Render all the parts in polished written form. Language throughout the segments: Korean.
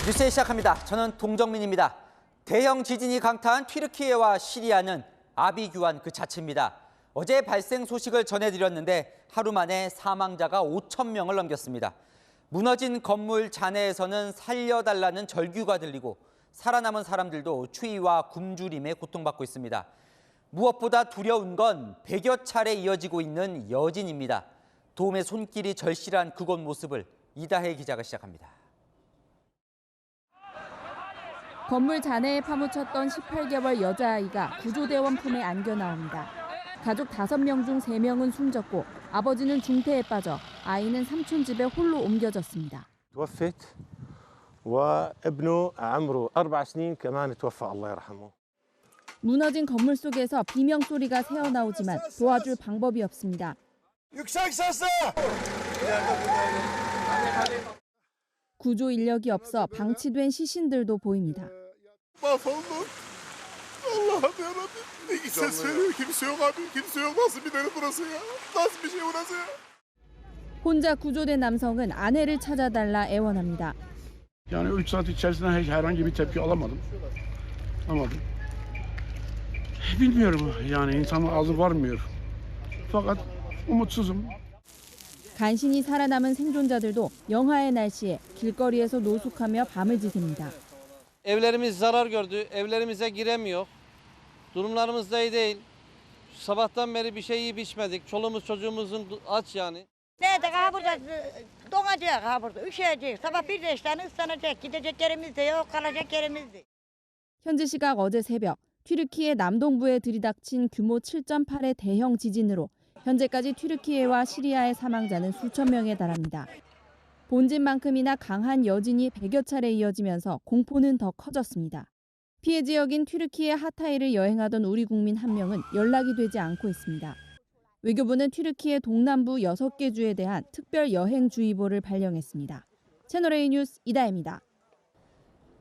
뉴스 시작합니다. 저는 동정민입니다. 대형 지진이 강타한 튀르키예와 시리아는 아비규환 그 자체입니다. 어제 발생 소식을 전해드렸는데 하루 만에 사망자가 5천 명을 넘겼습니다. 무너진 건물 잔해에서는 살려달라는 절규가 들리고 살아남은 사람들도 추위와 굶주림에 고통받고 있습니다. 무엇보다 두려운 건 100여 차례 이어지고 있는 여진입니다. 도움의 손길이 절실한 그곳 모습을 이다혜 기자가 시작합니다. 건물 잔해에 파묻혔던 18개월 여자아이가 구조대원 품에 안겨 나옵니다. 가족 5명 중 3명은 숨졌고 아버지는 중태에 빠져 아이는 삼촌 집에 홀로 옮겨졌습니다. توفت وابنه عمره 4 سنين كمان توفى الله يرحمه. 무너진 건물 속에서 비명 소리가 새어나오지만 도와줄 방법이 없습니다. 구조 인력이 없어 방치된 시신들도 보입니다. 혼자 구조된 남성은 아내를 찾아달라 애원합니다. Yani 3 saat içerisinde herhangi bir tepki alamadım. Bilmiyorum yani insanın ağzı varmıyor. Fakat umutsuzum. 간신히 살아남은 생존자들도 영하의 날씨에 길거리에서 노숙하며 밤을 지새웁니다. Evlerimiz zarar gördü. Evlerimize giremiyor. Durumlarımız da iyi değil. Sabahtan beri bir şey yiyip içmedik. Çoluğumuz çocuğumuzun aç yani. Nerede? Ha burada donacak ha burada. Üşüyecek. Sabah bir de işten ıslanacak. Gidecek yerimiz de yok. Kalacak yerimiz de. 현지 시각 어제 새벽 튀르키예 남동부에 들이닥친 규모 7.8의 대형 지진으로 현재까지 튀르키예와 시리아의 사망자는 수천 명에 달합니다. 본진만큼이나 강한 여진이 100여 차례 이어지면서 공포는 더 커졌습니다. 피해 지역인 튀르키예 하타이를 여행하던 우리 국민 한 명은 연락이 되지 않고 있습니다. 외교부는 튀르키예 동남부 6개 주에 대한 특별 여행주의보를 발령했습니다. 채널A 뉴스 이다혜입니다.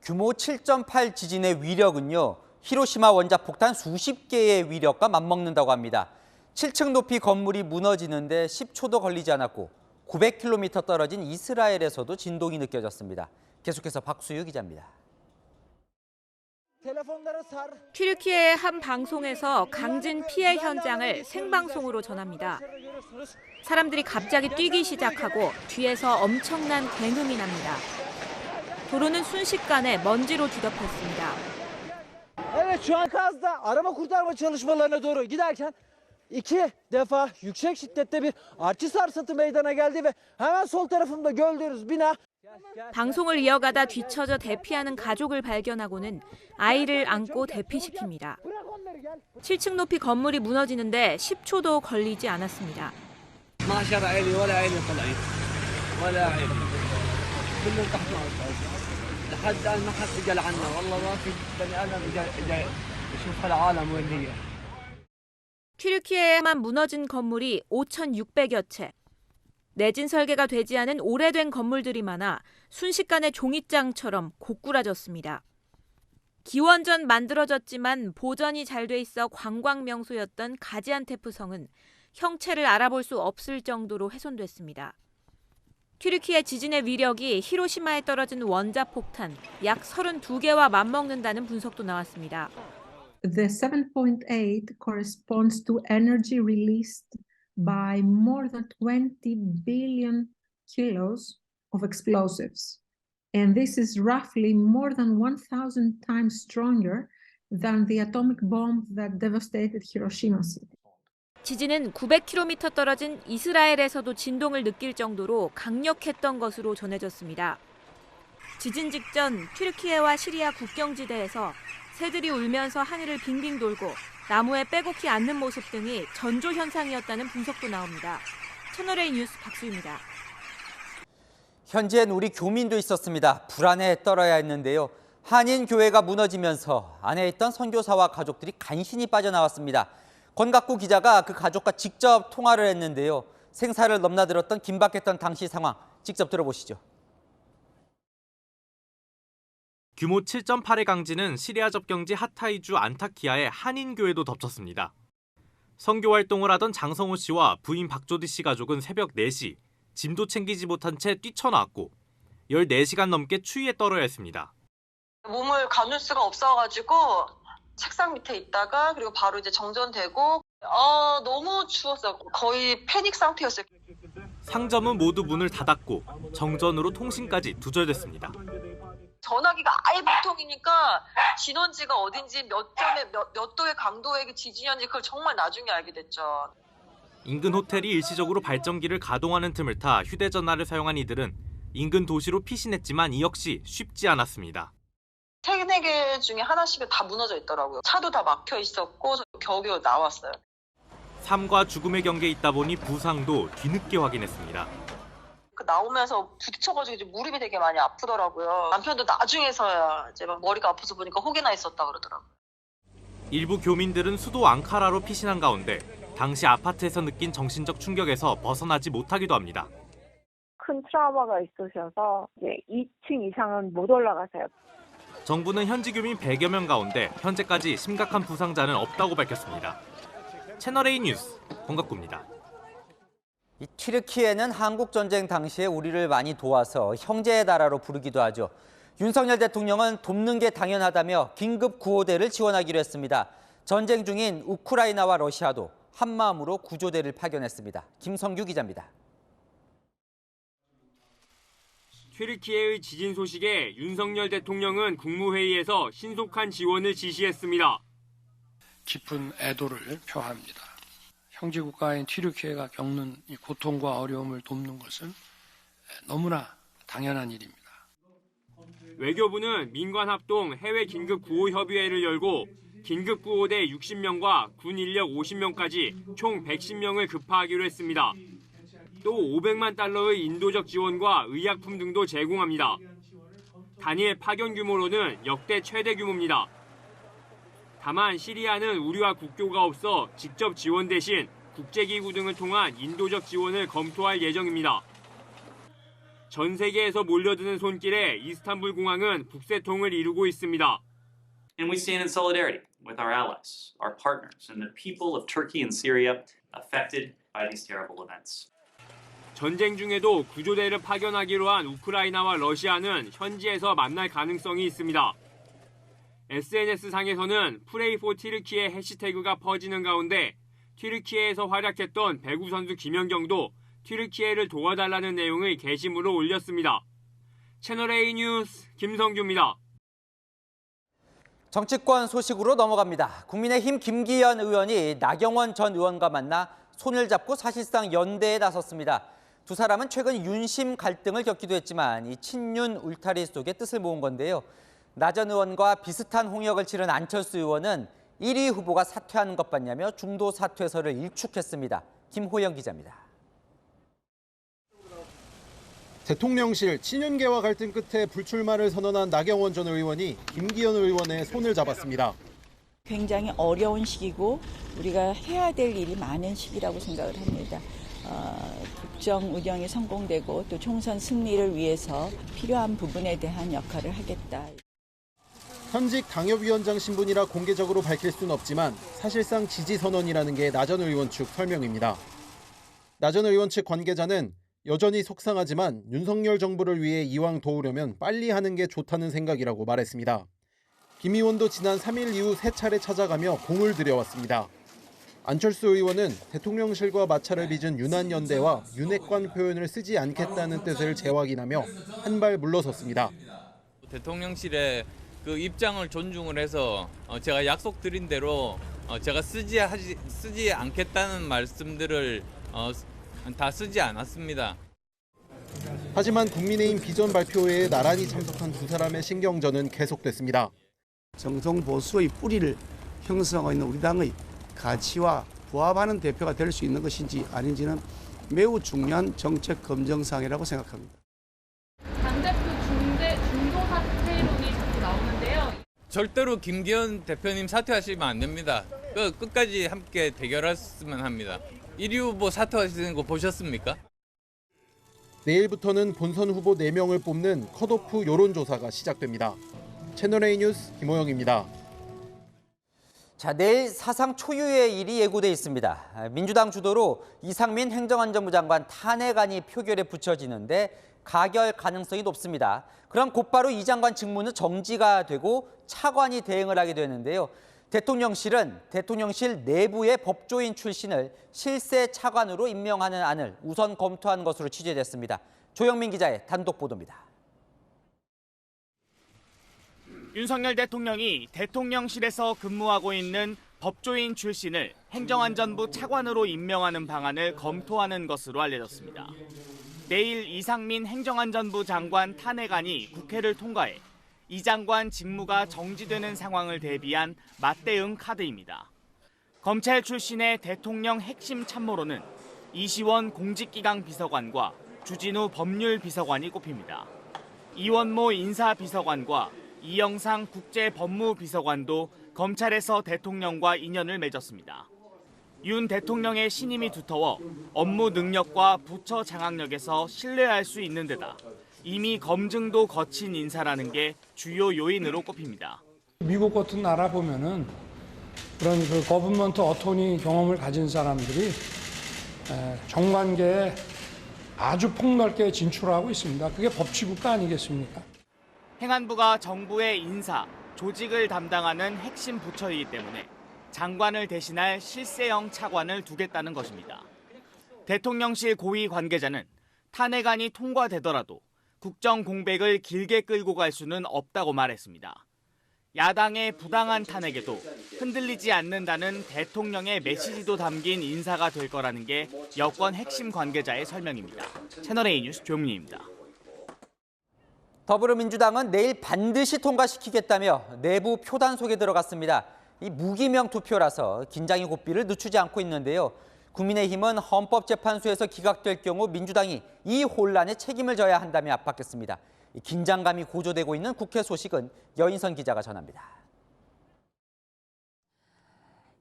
규모 7.8 지진의 위력은요, 히로시마 원자폭탄 수십 개의 위력과 맞먹는다고 합니다. 7층 높이 건물이 무너지는데 10초도 걸리지 않았고 900km 떨어진 이스라엘에서도 진동이 느껴졌습니다. 계속해서 박수유 기자입니다. 튀르키예의 한 방송에서 강진 피해 현장을 생방송으로 전합니다. 사람들이 갑자기 뛰기 시작하고 뒤에서 엄청난 굉음이 납니다. 도로는 순식간에 먼지로 뒤덮였습니다. Evet şu an Kaz'da arama kurtarma çalışmalarına doğru giderken 2 defa yüksek şiddette bir artçı sarsıntı meydana geldi ve hemen sol tarafımda gördüğünüz bina. 방송을 이어가다 뒤처져 대피하는 가족을 발견하고는 아이를 안고 대피시킵니다. 7층 높이 건물이 무너지는데 10초도 걸리지 않았습니다. 12 عائلة ولا عائلة طلعت. ولا عائلة. كلهم تحت لحد الآن ما حد اجى لعنا والله ما في بني آدم اجى يشوف هالعالم وين هي. 튀르키예에만 무너진 건물이 5,600여 채. 내진 설계가 되지 않은 오래된 건물들이 많아 순식간에 종잇장처럼 고꾸라졌습니다. 기원전 만들어졌지만 보전이 잘 돼 있어 관광 명소였던 가지안테프 성은 형체를 알아볼 수 없을 정도로 훼손됐습니다. 튀르키예 지진의 위력이 히로시마에 떨어진 원자폭탄 약 32개와 맞먹는다는 분석도 나왔습니다. The 7.8 corresponds to energy released by more than 20 billion kilos of explosives. And this is roughly more than 1,000 times stronger than the atomic bomb that devastated Hiroshima City. 지진은 900km 떨어진 이스라엘에서도 진동을 느낄 정도로 강력했던 것으로 전해졌습니다. 지진 직전 튀르키예와 시리아 국경지대에서 새들이 울면서 하늘을 빙빙 돌고 나무에 빼곡히 앉는 모습 등이 전조 현상이었다는 분석도 나옵니다. 채널A 뉴스 박수입니다. 현지엔 우리 교민도 있었습니다. 불안에 떨어야 했는데요. 한인 교회가 무너지면서 안에 있던 선교사와 가족들이 간신히 빠져나왔습니다. 권갑구 기자가 그 가족과 직접 통화를 했는데요. 생사를 넘나들었던 긴박했던 당시 상황 직접 들어보시죠. 규모 7.8의 강진은 시리아 접경지 하타이주 안타키아의 한인교회도 덮쳤습니다. 선교 활동을 하던 장성호 씨와 부인 박조디 씨 가족은 새벽 4시 짐도 챙기지 못한 채 뛰쳐나왔고 14시간 넘게 추위에 떨어야 했습니다. 몸을 가눌 수가 없어가지고 책상 밑에 있다가 그리고 바로 이제 정전되고 너무 추웠어요. 거의 패닉 상태였어요. 상점은 모두 문을 닫았고 정전으로 통신까지 두절됐습니다. 전화기가 아예 불통이니까 진원지가 어딘지 몇 도의 강도의 지진이었는지 그걸 정말 나중에 알게 됐죠. 인근 호텔이 일시적으로 발전기를 가동하는 틈을 타 휴대전화를 사용한 이들은 인근 도시로 피신했지만 이 역시 쉽지 않았습니다. 3-4개 중에 하나씩은 다 무너져 있더라고요. 차도 다 막혀 있었고 겨우겨우 나왔어요. 삶과 죽음의 경계에 있다 보니 부상도 뒤늦게 확인했습니다. 나오면서 부딪혀가지고 이제 무릎이 되게 많이 아프더라고요. 남편도 나중에서야 이제 막 머리가 아파서 보니까 혹이 나 있었다 그러더라고요. 일부 교민들은 수도 앙카라로 피신한 가운데 당시 아파트에서 느낀 정신적 충격에서 벗어나지 못하기도 합니다. 큰 트라우마가 있으셔서 이제 2층 이상은 못 올라가세요. 정부는 현지 교민 100여 명 가운데 현재까지 심각한 부상자는 없다고 밝혔습니다. 채널A 뉴스 홍갑구입니다. 이 튀르키예는 한국 전쟁 당시에 우리를 많이 도와서 형제의 나라로 부르기도 하죠. 윤석열 대통령은 돕는 게 당연하다며 긴급 구호대를 지원하기로 했습니다. 전쟁 중인 우크라이나와 러시아도 한마음으로 구조대를 파견했습니다. 김성규 기자입니다. 튀르키예의 지진 소식에 윤석열 대통령은 국무회의에서 신속한 지원을 지시했습니다. 깊은 애도를 표합니다. 형제 국가인 튀르키예가 겪는 이 고통과 어려움을 돕는 것은 너무나 당연한 일입니다. 외교부는 민관합동 해외 긴급 구호 협의회를 열고 긴급 구호대 60명과 군 인력 50명까지 총 110명을 급파하기로 했습니다. 또 500만 달러의 인도적 지원과 의약품 등도 제공합니다. 단일 파견 규모로는 역대 최대 규모입니다. 다만 시리아는 우리와 국교가 없어 직접 지원 대신 국제기구 등을 통한 인도적 지원을 검토할 예정입니다. 전 세계에서 몰려드는 손길에 이스탄불 공항은 북새통을 이루고 있습니다. And we stand in solidarity with our allies, our partners, and the people of Turkey and Syria affected by these terrible events. 전쟁 중에도 구조대를 파견하기로 한 우크라이나와 러시아는 현지에서 만날 가능성이 있습니다. SNS상에서는 Pray for 튀르키예 해시태그가 퍼지는 가운데 튀르키예에서 활약했던 배구 선수 김연경도 튀르키예를 도와달라는 내용의 게시물을 올렸습니다. 채널A 뉴스 김성규입니다. 정치권 소식으로 넘어갑니다. 국민의힘 김기현 의원이 나경원 전 의원과 만나 손을 잡고 사실상 연대에 나섰습니다. 두 사람은 최근 윤심 갈등을 겪기도 했지만 이 친윤 울타리 속에 뜻을 모은 건데요. 나 전 의원과 비슷한 홍역을 치른 안철수 의원은 1위 후보가 사퇴하는 것 같냐며 중도 사퇴설을 일축했습니다. 김호영 기자입니다. 대통령실 친윤계와 갈등 끝에 불출마를 선언한 나경원 전 의원이 김기현 의원의 손을 잡았습니다. 굉장히 어려운 시기고 우리가 해야 될 일이 많은 시기라고 생각을 합니다. 국정 운영이 성공되고 또 총선 승리를 위해서 필요한 부분에 대한 역할을 하겠다. 현직 당협위원장 신분이라 공개적으로 밝힐 수는 없지만 사실상 지지 선언이라는 게 나 전 의원 측 설명입니다. 나 전 의원 측 관계자는 여전히 속상하지만 윤석열 정부를 위해 이왕 도우려면 빨리 하는 게 좋다는 생각이라고 말했습니다. 김 의원도 지난 3일 이후 3차례 찾아가며 공을 들여왔습니다. 안철수 의원은 대통령실과 마찰을 빚은 윤한연대와 윤핵관 표현을 쓰지 않겠다는 뜻을 재확인하며 한 발 물러섰습니다. 대통령실의 그 입장을 존중을 해서 제가 약속드린 대로 제가 쓰지 않겠다는 말씀들을 다 쓰지 않았습니다. 하지만 국민의힘 비전 발표회에 나란히 참석한 두 사람의 신경전은 계속됐습니다. 정통 보수의 뿌리를 형성하고 있는 우리 당의 가치와 부합하는 대표가 될 수 있는 것인지 아닌지는 매우 중요한 정책 검증사항이라고 생각합니다. 당대표 중도 사퇴론이 자꾸 나오는데요. 절대로 김기현 대표님 사퇴하시면 안 됩니다. 끝까지 함께 대결했으면 합니다. 1위 후보 사퇴하시는 거 보셨습니까? 내일부터는 본선 후보 4명을 뽑는 컷오프 여론조사가 시작됩니다. 채널A 뉴스 김호영입니다. 자, 내일 사상 초유의 일이 예고돼 있습니다. 민주당 주도로 이상민 행정안전부 장관 탄핵안이 표결에 붙여지는데 가결 가능성이 높습니다. 그럼 곧바로 이 장관 직무는 정지가 되고 차관이 대행을 하게 되는데요. 대통령실은 대통령실 내부의 법조인 출신을 실세 차관으로 임명하는 안을 우선 검토한 것으로 취재됐습니다. 조영민 기자의 단독 보도입니다. 윤석열 대통령이 대통령실에서 근무하고 있는 법조인 출신을 행정안전부 차관으로 임명하는 방안을 검토하는 것으로 알려졌습니다. 내일 이상민 행정안전부 장관 탄핵안이 국회를 통과해 이 장관 직무가 정지되는 상황을 대비한 맞대응 카드입니다. 검찰 출신의 대통령 핵심 참모로는 이시원 공직기강 비서관과 주진우 법률비서관이 꼽힙니다. 이원모 인사비서관과 이영상 국제법무비서관도 검찰에서 대통령과 인연을 맺었습니다. 윤 대통령의 신임이 두터워 업무 능력과 부처 장악력에서 신뢰할 수 있는 데다 이미 검증도 거친 인사라는 게 주요 요인으로 꼽힙니다. 미국 같은 나라 보면은 그런 거버먼트 어토니 경험을 가진 사람들이 정관계에 아주 폭넓게 진출하고 있습니다. 그게 법치국가 아니겠습니까? 행안부가 정부의 인사, 조직을 담당하는 핵심 부처이기 때문에 장관을 대신할 실세형 차관을 두겠다는 것입니다. 대통령실 고위 관계자는 탄핵안이 통과되더라도 국정 공백을 길게 끌고 갈 수는 없다고 말했습니다. 야당의 부당한 탄핵에도 흔들리지 않는다는 대통령의 메시지도 담긴 인사가 될 거라는 게 여권 핵심 관계자의 설명입니다. 채널A 뉴스 조영민입니다. 더불어민주당은 내일 반드시 통과시키겠다며 내부 표단속에 들어갔습니다. 이 무기명 투표라서 긴장의 고삐를 늦추지 않고 있는데요. 국민의힘은 헌법재판소에서 기각될 경우 민주당이 이 혼란에 책임을 져야 한다며 압박했습니다. 긴장감이 고조되고 있는 국회 소식은 여인선 기자가 전합니다.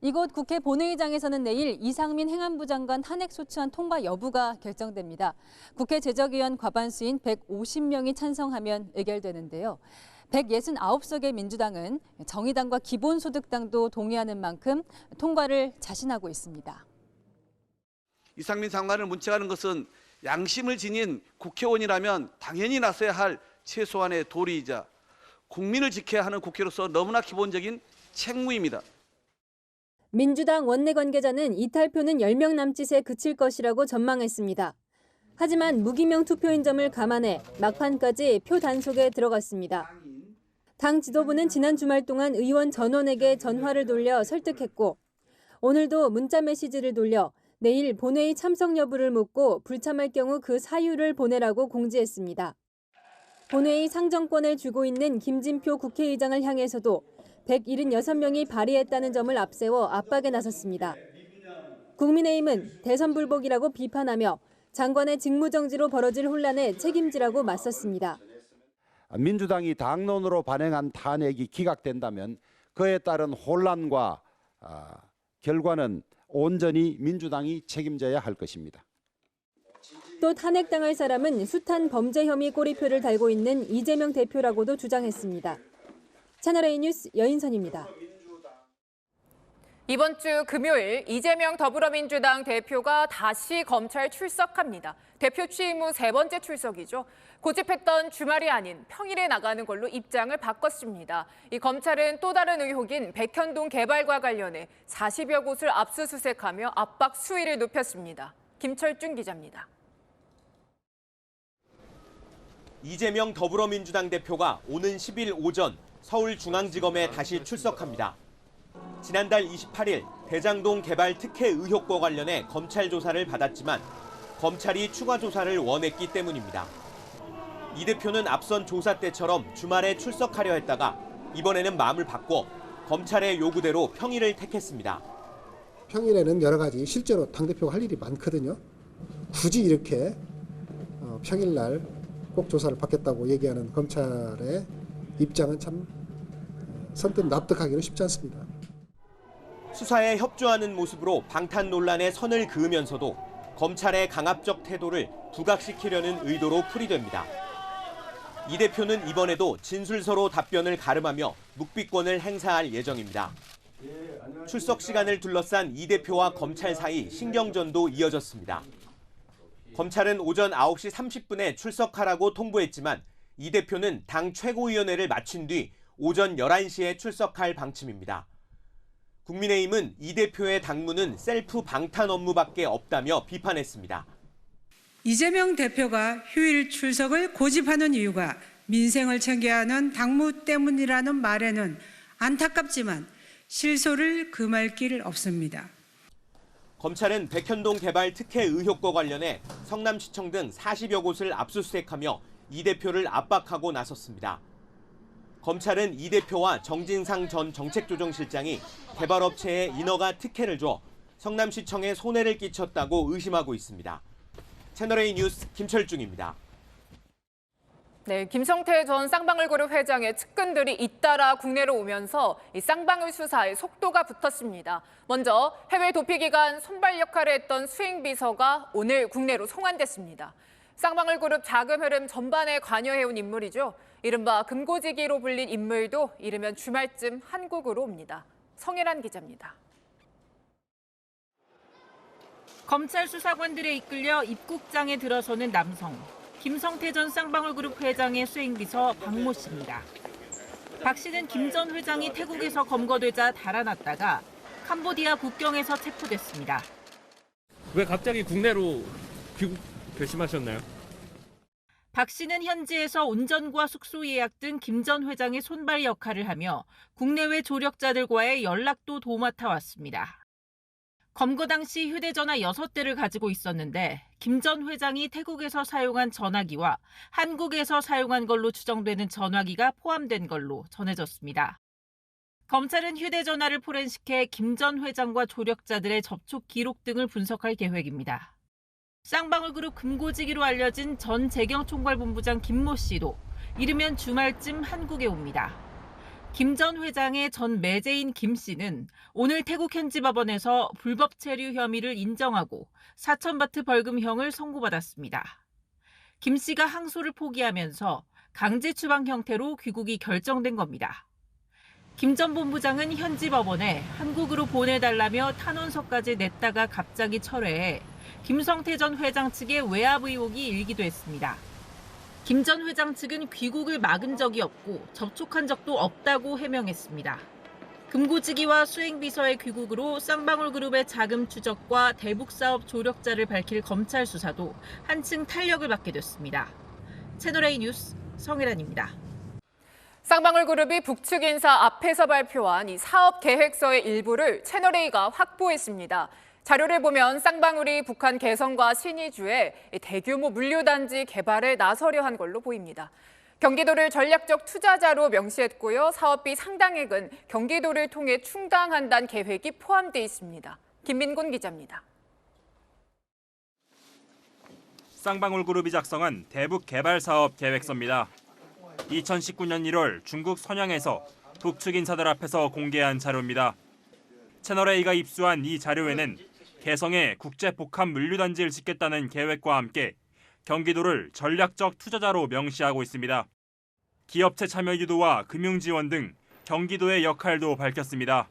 이곳 국회 본회의장에서는 내일 이상민 행안부 장관 탄핵 소추안 통과 여부가 결정됩니다. 국회 제적의원 과반수인 150명이 찬성하면 의결되는데요. 169석의 민주당은 정의당과 기본소득당도 동의하는 만큼 통과를 자신하고 있습니다. 이상민 장관을 문책하는 것은 양심을 지닌 국회의원이라면 당연히 나서야 할 최소한의 도리이자 국민을 지켜야 하는 국회로서 너무나 기본적인 책무입니다. 민주당 원내 관계자는 이탈표는 10명 남짓에 그칠 것이라고 전망했습니다. 하지만 무기명 투표인 점을 감안해 막판까지 표 단속에 들어갔습니다. 당 지도부는 지난 주말 동안 의원 전원에게 전화를 돌려 설득했고 오늘도 문자 메시지를 돌려 내일 본회의 참석 여부를 묻고 불참할 경우 그 사유를 보내라고 공지했습니다. 본회의 상정권을 쥐고 있는 김진표 국회의장을 향해서도 176명이 발의했다는 점을 앞세워 압박에 나섰습니다. 국민의힘은 대선 불복이라고 비판하며 장관의 직무정지로 벌어질 혼란에 책임지라고 맞섰습니다. 민주당이 당론으로 발행한 탄핵이 기각된다면 그에 따른 혼란과 결과는 온전히 민주당이 책임져야 할 것입니다. 또 탄핵당할 사람은 숱한 범죄 혐의 꼬리표를 달고 있는 이재명 대표라고도 주장했습니다. 채널A 뉴스 여인선입니다. 이번 주 금요일 이재명 더불어민주당 대표가 다시 검찰 출석합니다. 대표 취임 후 3번째 출석이죠. 고집했던 주말이 아닌 평일에 나가는 걸로 입장을 바꿨습니다. 이 검찰은 또 다른 의혹인 백현동 개발과 관련해 40여 곳을 압수수색하며 압박 수위를 높였습니다. 김철중 기자입니다. 이재명 더불어민주당 대표가 오는 10일 오전 서울중앙지검에 다시 출석합니다. 지난달 28일 대장동 개발 특혜 의혹과 관련해 검찰 조사를 받았지만 검찰이 추가 조사를 원했기 때문입니다. 이 대표는 앞선 조사 때처럼 주말에 출석하려 했다가 이번에는 마음을 바꿔 검찰의 요구대로 평일을 택했습니다. 평일에는 여러 가지 실제로 당대표가 할 일이 많거든요. 굳이 이렇게 평일날 꼭 조사를 받겠다고 얘기하는 검찰의 입장은 참 선뜻 납득하기는 쉽지 않습니다. 수사에 협조하는 모습으로 방탄 논란에 선을 그으면서도 검찰의 강압적 태도를 부각시키려는 의도로 풀이됩니다. 이 대표는 이번에도 진술서로 답변을 가름하며 묵비권을 행사할 예정입니다. 출석 시간을 둘러싼 이 대표와 검찰 사이 신경전도 이어졌습니다. 검찰은 오전 9시 30분에 출석하라고 통보했지만 이 대표는 당 최고위원회를 마친 뒤 오전 11시에 출석할 방침입니다. 국민의힘은 이 대표의 당무는 셀프 방탄 업무밖에 없다며 비판했습니다. 이재명 대표가 휴일 출석을 고집하는 이유가 민생을 챙겨야 하는 당무 때문이라는 말에는 안타깝지만 실소를 금할 길 없습니다. 검찰은 백현동 개발 특혜 의혹과 관련해 성남시청 등 40여 곳을 압수수색하며 이 대표를 압박하고 나섰습니다. 검찰은 이 대표와 정진상 전 정책조정실장이 개발업체에 인허가 특혜를 줘 성남시청에 손해를 끼쳤다고 의심하고 있습니다. 채널A 뉴스 김철중입니다. 네, 김성태 전 쌍방울그룹 회장의 측근들이 잇따라 국내로 오면서 이 쌍방울 수사에 속도가 붙었습니다. 먼저 해외 도피 기간 손발 역할을 했던 수행비서가 오늘 국내로 송환됐습니다. 쌍방울그룹 자금 흐름 전반에 관여해온 인물이죠. 이른바 금고지기로 불린 인물도 이르면 주말쯤 한국으로 옵니다. 성혜란 기자입니다. 검찰 수사관들에 이끌려 입국장에 들어서는 남성. 김성태 전 쌍방울그룹 회장의 수행비서 박모 씨입니다. 박 씨는 김 전 회장이 태국에서 검거되자 달아났다가 캄보디아 국경에서 체포됐습니다. 왜 갑자기 국내로 귀국 결심하셨나요? 박 씨는 현지에서 운전과 숙소 예약 등 김 전 회장의 손발 역할을 하며 국내외 조력자들과의 연락도 도맡아 왔습니다. 검거 당시 휴대전화 6대를 가지고 있었는데 김 전 회장이 태국에서 사용한 전화기와 한국에서 사용한 걸로 추정되는 전화기가 포함된 걸로 전해졌습니다. 검찰은 휴대전화를 포렌식해 김 전 회장과 조력자들의 접촉 기록 등을 분석할 계획입니다. 쌍방울그룹 금고지기로 알려진 전 재경총괄본부장 김모 씨도 이르면 주말쯤 한국에 옵니다. 김 전 회장의 전 매제인 김 씨는 오늘 태국 현지 법원에서 불법 체류 혐의를 인정하고 4,000바트 벌금형을 선고받았습니다. 김 씨가 항소를 포기하면서 강제 추방 형태로 귀국이 결정된 겁니다. 김 전 본부장은 현지 법원에 한국으로 보내달라며 탄원서까지 냈다가 갑자기 철회해 김성태 전 회장 측의 외압 의혹이 일기도 했습니다. 김 전 회장 측은 귀국을 막은 적이 없고 접촉한 적도 없다고 해명했습니다. 금고지기와 수행비서의 귀국으로 쌍방울그룹의 자금 추적과 대북사업 조력자를 밝힐 검찰 수사도 한층 탄력을 받게 됐습니다. 채널A 뉴스 성혜란입니다. 쌍방울그룹이 북측 인사 앞에서 발표한 이 사업 계획서의 일부를 채널A가 확보했습니다. 자료를 보면 쌍방울이 북한 개성과 신의주에 대규모 물류단지 개발에 나서려 한 걸로 보입니다. 경기도를 전략적 투자자로 명시했고요. 사업비 상당액은 경기도를 통해 충당한다는 계획이 포함돼 있습니다. 김민곤 기자입니다. 쌍방울그룹이 작성한 대북 개발 사업 계획서입니다. 2019년 1월 중국 선양에서 북측 인사들 앞에서 공개한 자료입니다. 채널A가 입수한 이 자료에는 개성에 국제 복합 물류단지를 짓겠다는 계획과 함께 경기도를 전략적 투자자로 명시하고 있습니다. 기업체 참여 유도와 금융 지원 등 경기도의 역할도 밝혔습니다.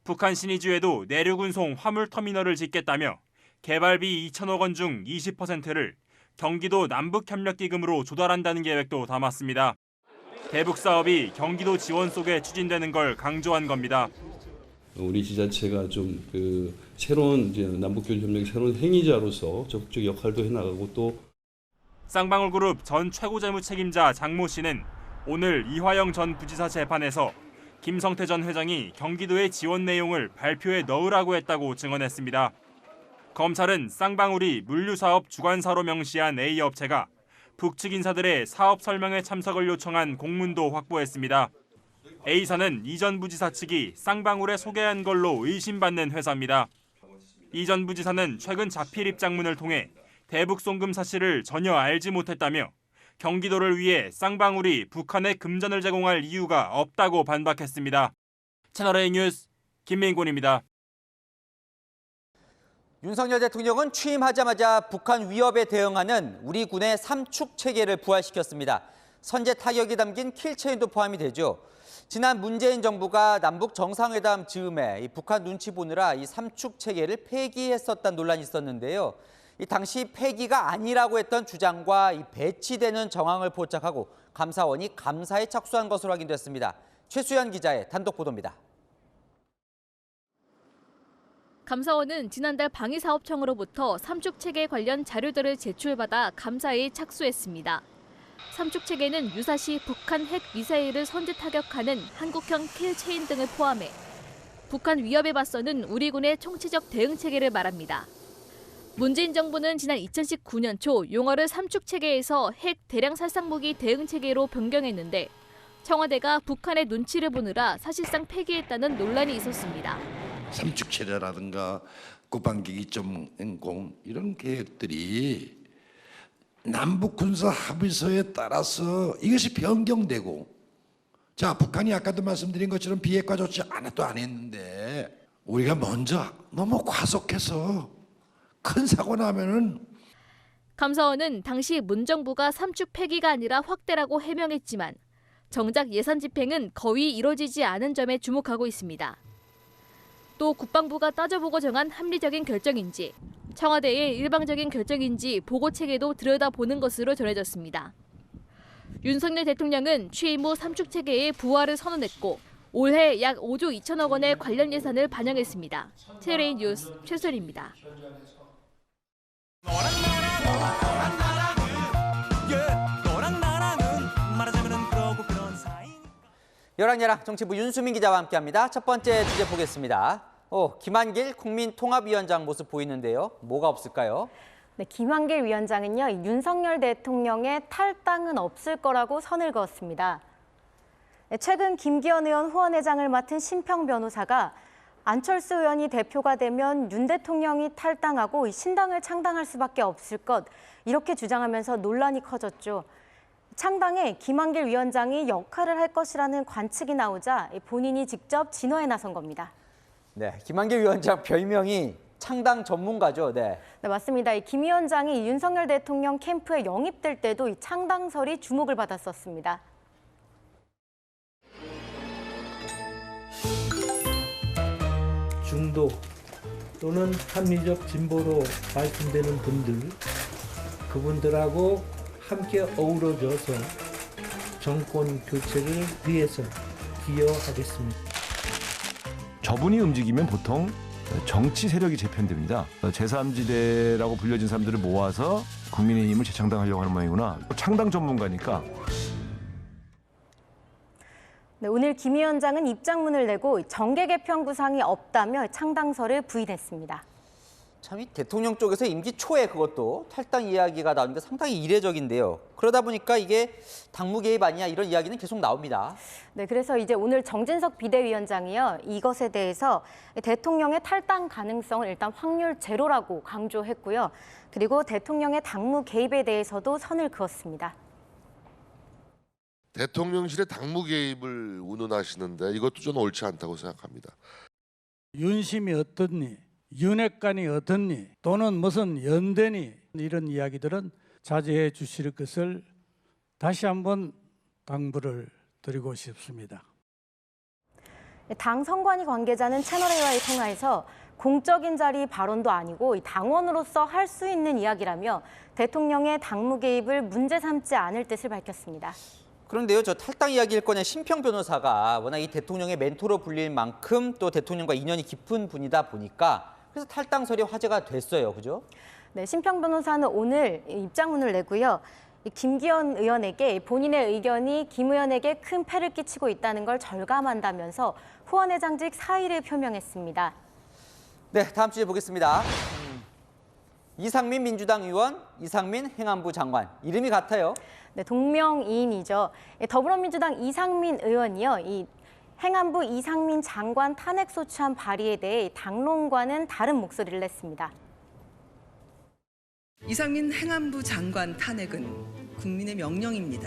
북한 신의주에도 내륙운송 화물터미널을 짓겠다며 개발비 2천억 원 중 20%를 경기도 남북협력기금으로 조달한다는 계획도 담았습니다. 대북 사업이 경기도 지원 속에 추진되는 걸 강조한 겁니다. 우리 지자체가 좀 새로운 남북교류 협력의 새로운 행위자로서 적극적 역할도 해나가고 또 쌍방울그룹 전 최고재무 책임자 장모 씨는 오늘 이화영 전 부지사 재판에서 김성태 전 회장이 경기도의 지원 내용을 발표에 넣으라고 했다고 증언했습니다. 검찰은 쌍방울이 물류사업 주관사로 명시한 A업체가 북측 인사들의 사업 설명회 참석을 요청한 공문도 확보했습니다. A사는 이전 부지사 측이 쌍방울에 소개한 걸로 의심받는 회사입니다. 이전 부지사는 최근 자필 입장문을 통해 대북 송금 사실을 전혀 알지 못했다며 경기도를 위해 쌍방울이 북한에 금전을 제공할 이유가 없다고 반박했습니다. 채널A 뉴스 김민곤입니다. 윤석열 대통령은 취임하자마자 북한 위협에 대응하는 우리 군의 3축 체계를 부활시켰습니다. 선제 타격이 담긴 킬체인도 포함이 되죠. 지난 문재인 정부가 남북 정상회담 즈음에 북한 눈치 보느라 이 삼축 체계를 폐기했었다는 논란이 있었는데요. 이 당시 폐기가 아니라고 했던 주장과 이 배치되는 정황을 포착하고 감사원이 감사에 착수한 것으로 확인됐습니다. 최수연 기자의 단독 보도입니다. 감사원은 지난달 방위사업청으로부터 삼축 체계 관련 자료들을 제출받아 감사에 착수했습니다. 삼축 체계는 유사시 북한 핵 미사일을 선제 타격하는 한국형 킬체인 등을 포함해 북한 위협에 맞서는 우리 군의 총체적 대응 체계를 말합니다. 문재인 정부는 지난 2019년 초 용어를 삼축 체계에서 핵 대량 살상무기 대응 체계로 변경했는데 청와대가 북한의 눈치를 보느라 사실상 폐기했다는 논란이 있었습니다. 삼축 체계라든가 국방기기 점공 이런 계획들이 남북 군사 합의서에 따라서 이것이 변경되고, 자, 북한이 아까도 말씀드린 것처럼 비핵화 조치 하나도 안 했는데 우리가 먼저 너무 과속해서 큰 사고 나면은. 감사원은 당시 문 정부가 삼축 폐기가 아니라 확대라고 해명했지만 정작 예산 집행은 거의 이뤄지지 않은 점에 주목하고 있습니다. 또 국방부가 따져보고 정한 합리적인 결정인지 청와대의 일방적인 결정인지 보고 체계도 들여다보는 것으로 전해졌습니다. 윤석열 대통령은 취임 후 삼축 체계의 부활을 선언했고 올해 약 5조 2천억 원의 관련 예산을 반영했습니다. TLA 뉴스 최수연입니다. 11야랑 정치부 윤수민 기자와 함께합니다. 첫 번째 주제 보겠습니다. 김한길 국민통합위원장 모습 보이는데요. 뭐가 없을까요? 네, 김한길 위원장은요, 윤석열 대통령의 탈당은 없을 거라고 선을 그었습니다. 최근 김기현 의원 후원회장을 맡은 심평 변호사가 안철수 의원이 대표가 되면 윤 대통령이 탈당하고 신당을 창당할 수밖에 없을 것, 이렇게 주장하면서 논란이 커졌죠. 창당에 김한길 위원장이 역할을 할 것이라는 관측이 나오자 본인이 직접 진화에 나선 겁니다. 네, 김한길 위원장 별명이 창당 전문가죠. 네, 맞습니다. 김 위원장이 윤석열 대통령 캠프에 영입될 때도 이 창당설이 주목을 받았었습니다. 중도 또는 합리적 진보로 말씀되는 분들, 그분들하고 함께 어우러져서 정권 교체를 위해서 기여하겠습니다. 저분이 움직이면 보통 정치 세력이 재편됩니다. 제3지대라고 불려진 사람들을 모아서 국민의힘을 재창당하려고 하는 모양이구나. 창당 전문가니까. 네, 오늘 김 위원장은 입장문을 내고 정계 개편 구상이 없다며 창당설을 부인했습니다. 참, 이 대통령 쪽에서 임기 초에 그것도 탈당 이야기가 나오는 게 상당히 이례적인데요. 그러다 보니까 이게 당무 개입 아니냐 이런 이야기는 계속 나옵니다. 네, 그래서 이제 오늘 정진석 비대위원장이요, 이것에 대해서 대통령의 탈당 가능성을 일단 확률 제로라고 강조했고요. 그리고 대통령의 당무 개입에 대해서도 선을 그었습니다. 대통령실의 당무 개입을 운운하시는데 이것도 좀 옳지 않다고 생각합니다. 윤심이 어떻니? 윤핵관이 어떻니? 또는 무슨 연대니? 이런 이야기들은 자제해 주실 것을 다시 한번 당부를 드리고 싶습니다. 당 선관위 관계자는 채널A와의 통화에서 공적인 자리 발언도 아니고 당원으로서 할 수 있는 이야기라며 대통령의 당무 개입을 문제 삼지 않을 뜻을 밝혔습니다. 그런데요, 저 탈당 이야기를 꺼낸 심평 변호사가 워낙 이 대통령의 멘토로 불릴 만큼 또 대통령과 인연이 깊은 분이다 보니까 그래서 탈당설이 화제가 됐어요. 그죠? 네, 심평 변호사는 오늘 입장문을 내고요. 김기현 의원에게 본인의 의견이 김 의원에게 큰 폐를 끼치고 있다는 걸 절감한다면서 후원회장직 사의를 표명했습니다. 네, 다음 주제 보겠습니다. 이상민 민주당 의원, 이상민 행안부 장관. 이름이 같아요. 네, 동명이인이죠. 더불어민주당 이상민 의원이요, 이 행안부 이상민 장관 탄핵 소추안 발의에 대해 당론과는 다른 목소리를 냈습니다. 이상민 행안부 장관 탄핵은 국민의 명령입니다.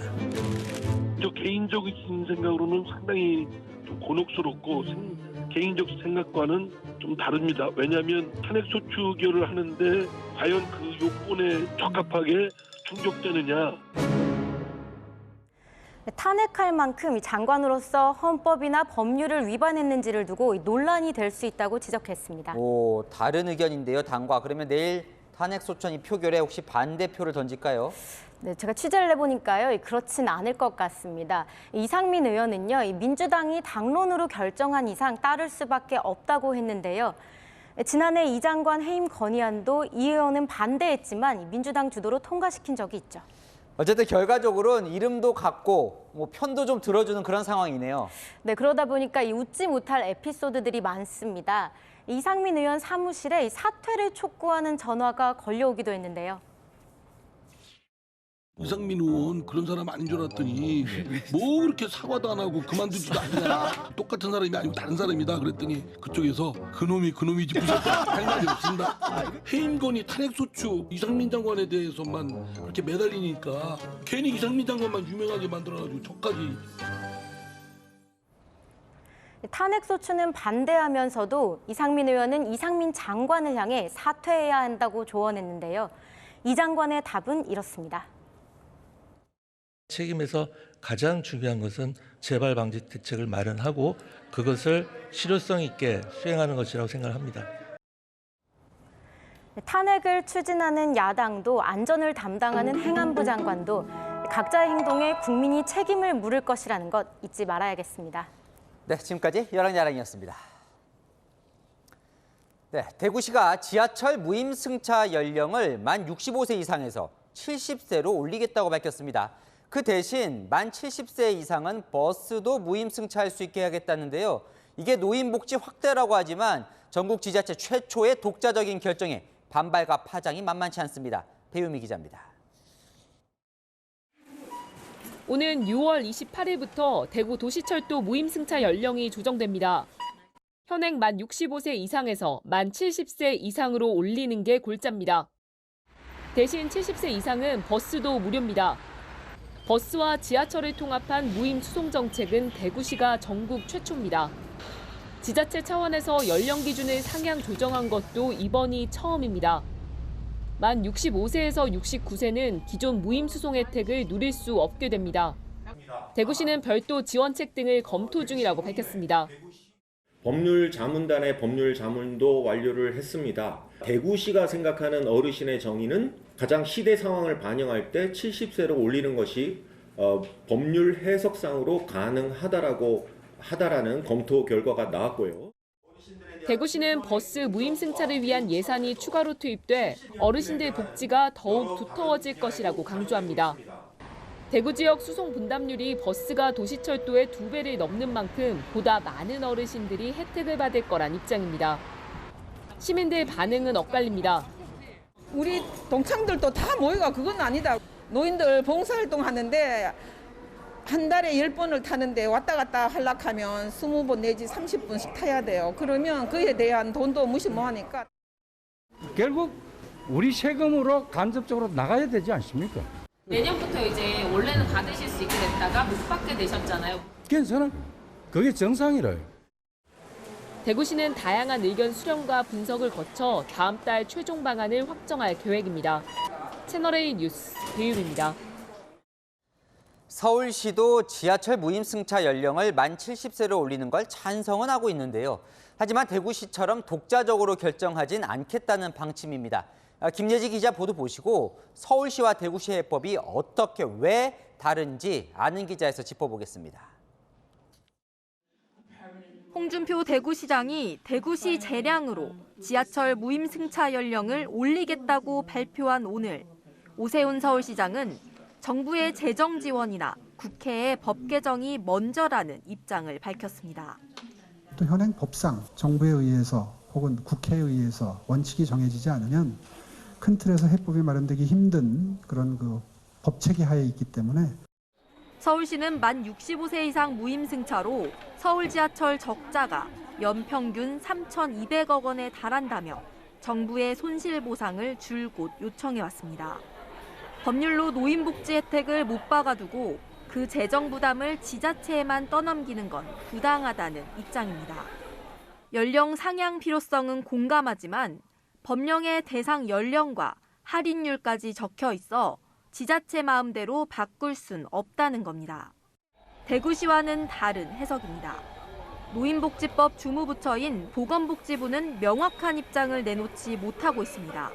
저 개인적인 생각으로는 상당히 좀 곤혹스럽고 개인적 생각과는 좀 다릅니다. 왜냐하면 탄핵 소추 의결을 하는데 과연 그 요건에 적합하게 충족되느냐. 탄핵할 만큼 장관으로서 헌법이나 법률을 위반했는지를 두고 논란이 될 수 있다고 지적했습니다. 다른 의견인데요, 당과. 그러면 내일 탄핵소추안이 표결에 혹시 반대표를 던질까요? 네, 제가 취재를 해보니까요, 그렇진 않을 것 같습니다. 이상민 의원은요, 민주당이 당론으로 결정한 이상 따를 수밖에 없다고 했는데요. 지난해 이 장관 해임 건의안도 이 의원은 반대했지만 민주당 주도로 통과시킨 적이 있죠. 어쨌든 결과적으로는 이름도 같고 편도 좀 들어주는 그런 상황이네요. 네, 그러다 보니까 웃지 못할 에피소드들이 많습니다. 이상민 의원 사무실에 사퇴를 촉구하는 전화가 걸려오기도 했는데요. 이상민 의원 그런 사람 아닌 줄 알았더니 뭐 그렇게 사과도 안 하고 그만두지도 않냐. 똑같은 사람이 아니고 다른 사람이다 그랬더니 그쪽에서 그놈이지 부셨다 할 말이 없습니다. 해임건의 탄핵소추 이상민 장관에 대해서만 그렇게 매달리니까 괜히 이상민 장관만 유명하게 만들어가지고 저까지. 탄핵소추는 반대하면서도 이상민 의원은 이상민 장관을 향해 사퇴해야 한다고 조언했는데요. 이 장관의 답은 이렇습니다. 책임에서 가장 중요한 것은 재발 방지 대책을 마련하고 그것을 실효성 있게 수행하는 것이라고 생각합니다. 탄핵을 추진하는 야당도 안전을 담당하는 행안부 장관도 각자의 행동에 국민이 책임을 물을 것이라는 것 잊지 말아야겠습니다. 네, 지금까지 여랑야랑이었습니다. 네, 대구시가 지하철 무임승차 연령을 만 65세 이상에서 70세로 올리겠다고 밝혔습니다. 그 대신 만 70세 이상은 버스도 무임승차할 수 있게 하겠다는데요. 이게 노인복지 확대라고 하지만 전국 지자체 최초의 독자적인 결정에 반발과 파장이 만만치 않습니다. 배유미 기자입니다. 오는 6월 28일부터 대구 도시철도 무임승차 연령이 조정됩니다. 현행 만 65세 이상에서 만 70세 이상으로 올리는 게 골자입니다. 대신 70세 이상은 버스도 무료입니다. 버스와 지하철을 통합한 무임 수송 정책은 대구시가 전국 최초입니다. 지자체 차원에서 연령 기준을 상향 조정한 것도 이번이 처음입니다. 만 65세에서 69세는 기존 무임 수송 혜택을 누릴 수 없게 됩니다. 대구시는 별도 지원책 등을 검토 중이라고 밝혔습니다. 법률 자문단의 법률 자문도 완료를 했습니다. 대구시가 생각하는 어르신의 정의는 가장 시대 상황을 반영할 때 70세로 올리는 것이 법률 해석상으로 가능하다라는 검토 결과가 나왔고요. 대구시는 버스 무임승차를 위한 예산이 추가로 투입돼 어르신들 복지가 더욱 두터워질 것이라고 강조합니다. 대구 지역 수송 분담률이 버스가 도시철도의 2배를 넘는 만큼 보다 많은 어르신들이 혜택을 받을 거란 입장입니다. 시민들 반응은 엇갈립니다. 우리 동창들도 다 모여가 그건 아니다. 노인들 봉사활동 하는데 한 달에 10번을 타는데 왔다 갔다 하려면 20번 내지 30분씩 타야 돼요. 그러면 그에 대한 돈도 무시무하니까. 결국 우리 세금으로 간접적으로 나가야 되지 않습니까? 내년부터 이제 원래는 받으실 수 있게 됐다가 못 받게 되셨잖아요. 저는 그게 정상이래요. 대구시는 다양한 의견 수렴과 분석을 거쳐 다음 달 최종 방안을 확정할 계획입니다. 채널A 뉴스 배유미입니다. 서울시도 지하철 무임승차 연령을 만 70세로 올리는 걸 찬성은 하고 있는데요. 하지만 대구시처럼 독자적으로 결정하진 않겠다는 방침입니다. 김예지 기자 보도 보시고 서울시와 대구시의 해법이 어떻게 왜 다른지 아는 기자에서 짚어보겠습니다. 홍준표 대구시장이 대구시 재량으로 지하철 무임승차 연령을 올리겠다고 발표한 오늘 오세훈 서울시장은 정부의 재정 지원이나 국회의 법 개정이 먼저라는 입장을 밝혔습니다. 또 현행 법상 정부에 의해서 혹은 국회에 의해서 원칙이 정해지지 않으면 큰 틀에서 해법이 마련되기 힘든 그런 법체계 하에 있기 때문에 서울시는 만 65세 이상 무임승차로 서울 지하철 적자가 연평균 3,200억 원에 달한다며 정부의 손실보상을 줄곧 요청해왔습니다. 법률로 노인복지 혜택을 못 박아두고 그 재정 부담을 지자체에만 떠넘기는 건 부당하다는 입장입니다. 연령 상향 필요성은 공감하지만 법령의 대상 연령과 할인율까지 적혀 있어 지자체 마음대로 바꿀 순 없다는 겁니다. 대구시와는 다른 해석입니다. 노인복지법 주무부처인 보건복지부는 명확한 입장을 내놓지 못하고 있습니다.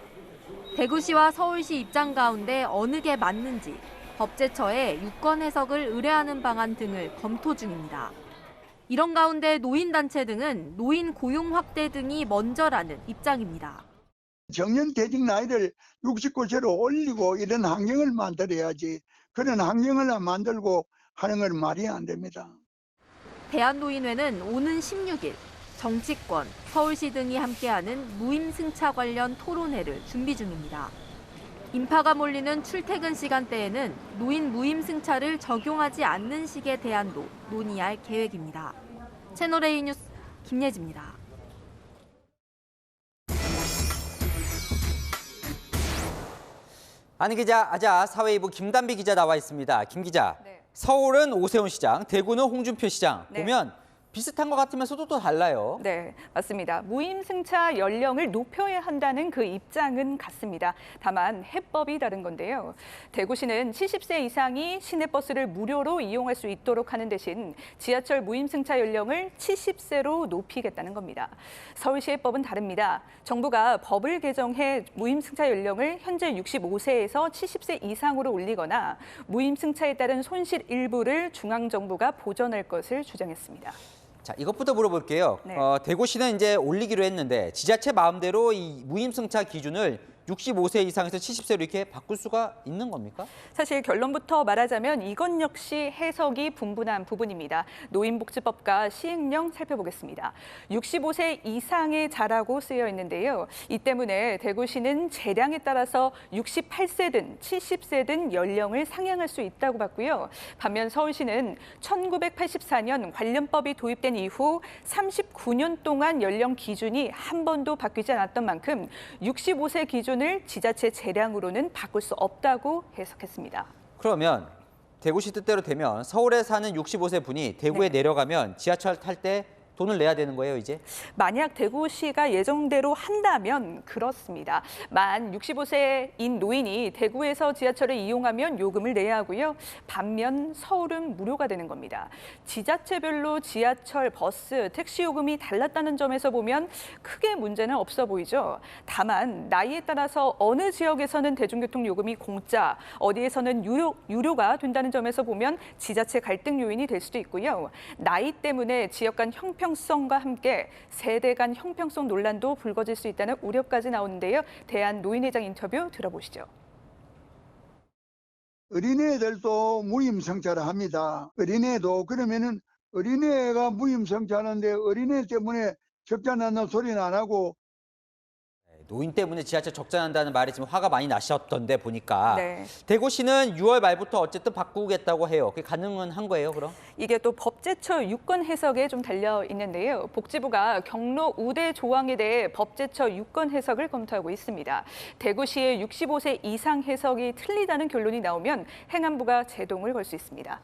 대구시와 서울시 입장 가운데 어느 게 맞는지 법제처에 유권 해석을 의뢰하는 방안 등을 검토 중입니다. 이런 가운데 노인단체 등은 노인 고용 확대 등이 먼저라는 입장입니다. 정년퇴직 나이를 69세로 올리고 이런 환경을 만들어야지 그런 환경을 안 만들고 하는 건 말이 안 됩니다. 대한노인회는 오는 16일 정치권, 서울시 등이 함께하는 무임승차 관련 토론회를 준비 중입니다. 인파가 몰리는 출퇴근 시간대에는 노인 무임승차를 적용하지 않는 식의 대안도 논의할 계획입니다. 채널A 뉴스 김예지입니다. 안 기자, 아자 사회이부 김단비 기자 나와 있습니다. 김 기자, 네. 서울은 오세훈 시장, 대구는 홍준표 시장. 네. 보면 비슷한 것 같으면서도 또 달라요. 네, 맞습니다. 무임승차 연령을 높여야 한다는 그 입장은 같습니다. 다만 해법이 다른 건데요. 대구시는 70세 이상이 시내버스를 무료로 이용할 수 있도록 하는 대신 지하철 무임승차 연령을 70세로 높이겠다는 겁니다. 서울시 해법은 다릅니다. 정부가 법을 개정해 무임승차 연령을 현재 65세에서 70세 이상으로 올리거나 무임승차에 따른 손실 일부를 중앙정부가 보전할 것을 주장했습니다. 자, 이것부터 물어볼게요. 네. 대구시는 이제 올리기로 했는데 지자체 마음대로 이 무임승차 기준을 65세 이상에서 70세로 이렇게 바꿀 수가 있는 겁니까? 사실 결론부터 말하자면 이건 역시 해석이 분분한 부분입니다. 노인복지법과 시행령 살펴보겠습니다. 65세 이상의 자라고 쓰여 있는데요. 이 때문에 대구시는 재량에 따라서 68세든 70세든 연령을 상향할 수 있다고 봤고요. 반면 서울시는 1984년 관련법이 도입된 이후 39년 동안 연령 기준이 한 번도 바뀌지 않았던 만큼 65세 기준 을 지자체 재량으로는 바꿀 수 없다고 해석했습니다. 그러면 대구시 뜻대로 되면 서울에 사는 65세 분이 대구에 내려가면 지하철 탈 때 돈을 내야 되는 거예요, 이제? 만약 대구시가 예정대로 한다면 그렇습니다. 만 65세인 노인이 대구에서 지하철을 이용하면 요금을 내야 하고요. 반면 서울은 무료가 되는 겁니다. 지자체별로 지하철, 버스, 택시 요금이 달랐다는 점에서 보면 크게 문제는 없어 보이죠. 다만 나이에 따라서 어느 지역에서는 대중교통 요금이 공짜, 어디에서는 유료가 된다는 점에서 보면 지자체 갈등 요인이 될 수도 있고요. 나이 때문에 지역 간 형평성과 함께 세대 간 형평성 논란도 불거질 수 있다는 우려까지 나오는데요. 대한노인회장 인터뷰 들어보시죠. 어린애들도 무임승차를 합니다. 어린애도 그러면은 어린애가 무임승차하는데 어린애 때문에 적자 난다는 소리는 안 하고 노인 때문에 지하철 적자난다는 말이 지금 화가 많이 나셨던데 보니까 네. 대구시는 6월 말부터 어쨌든 바꾸겠다고 해요. 그게 가능은 한 거예요, 그럼? 이게 또 법제처 유권 해석에 좀 달려 있는데요. 복지부가 경로 우대 조항에 대해 법제처 유권 해석을 검토하고 있습니다. 대구시의 65세 이상 해석이 틀리다는 결론이 나오면 행안부가 제동을 걸 수 있습니다.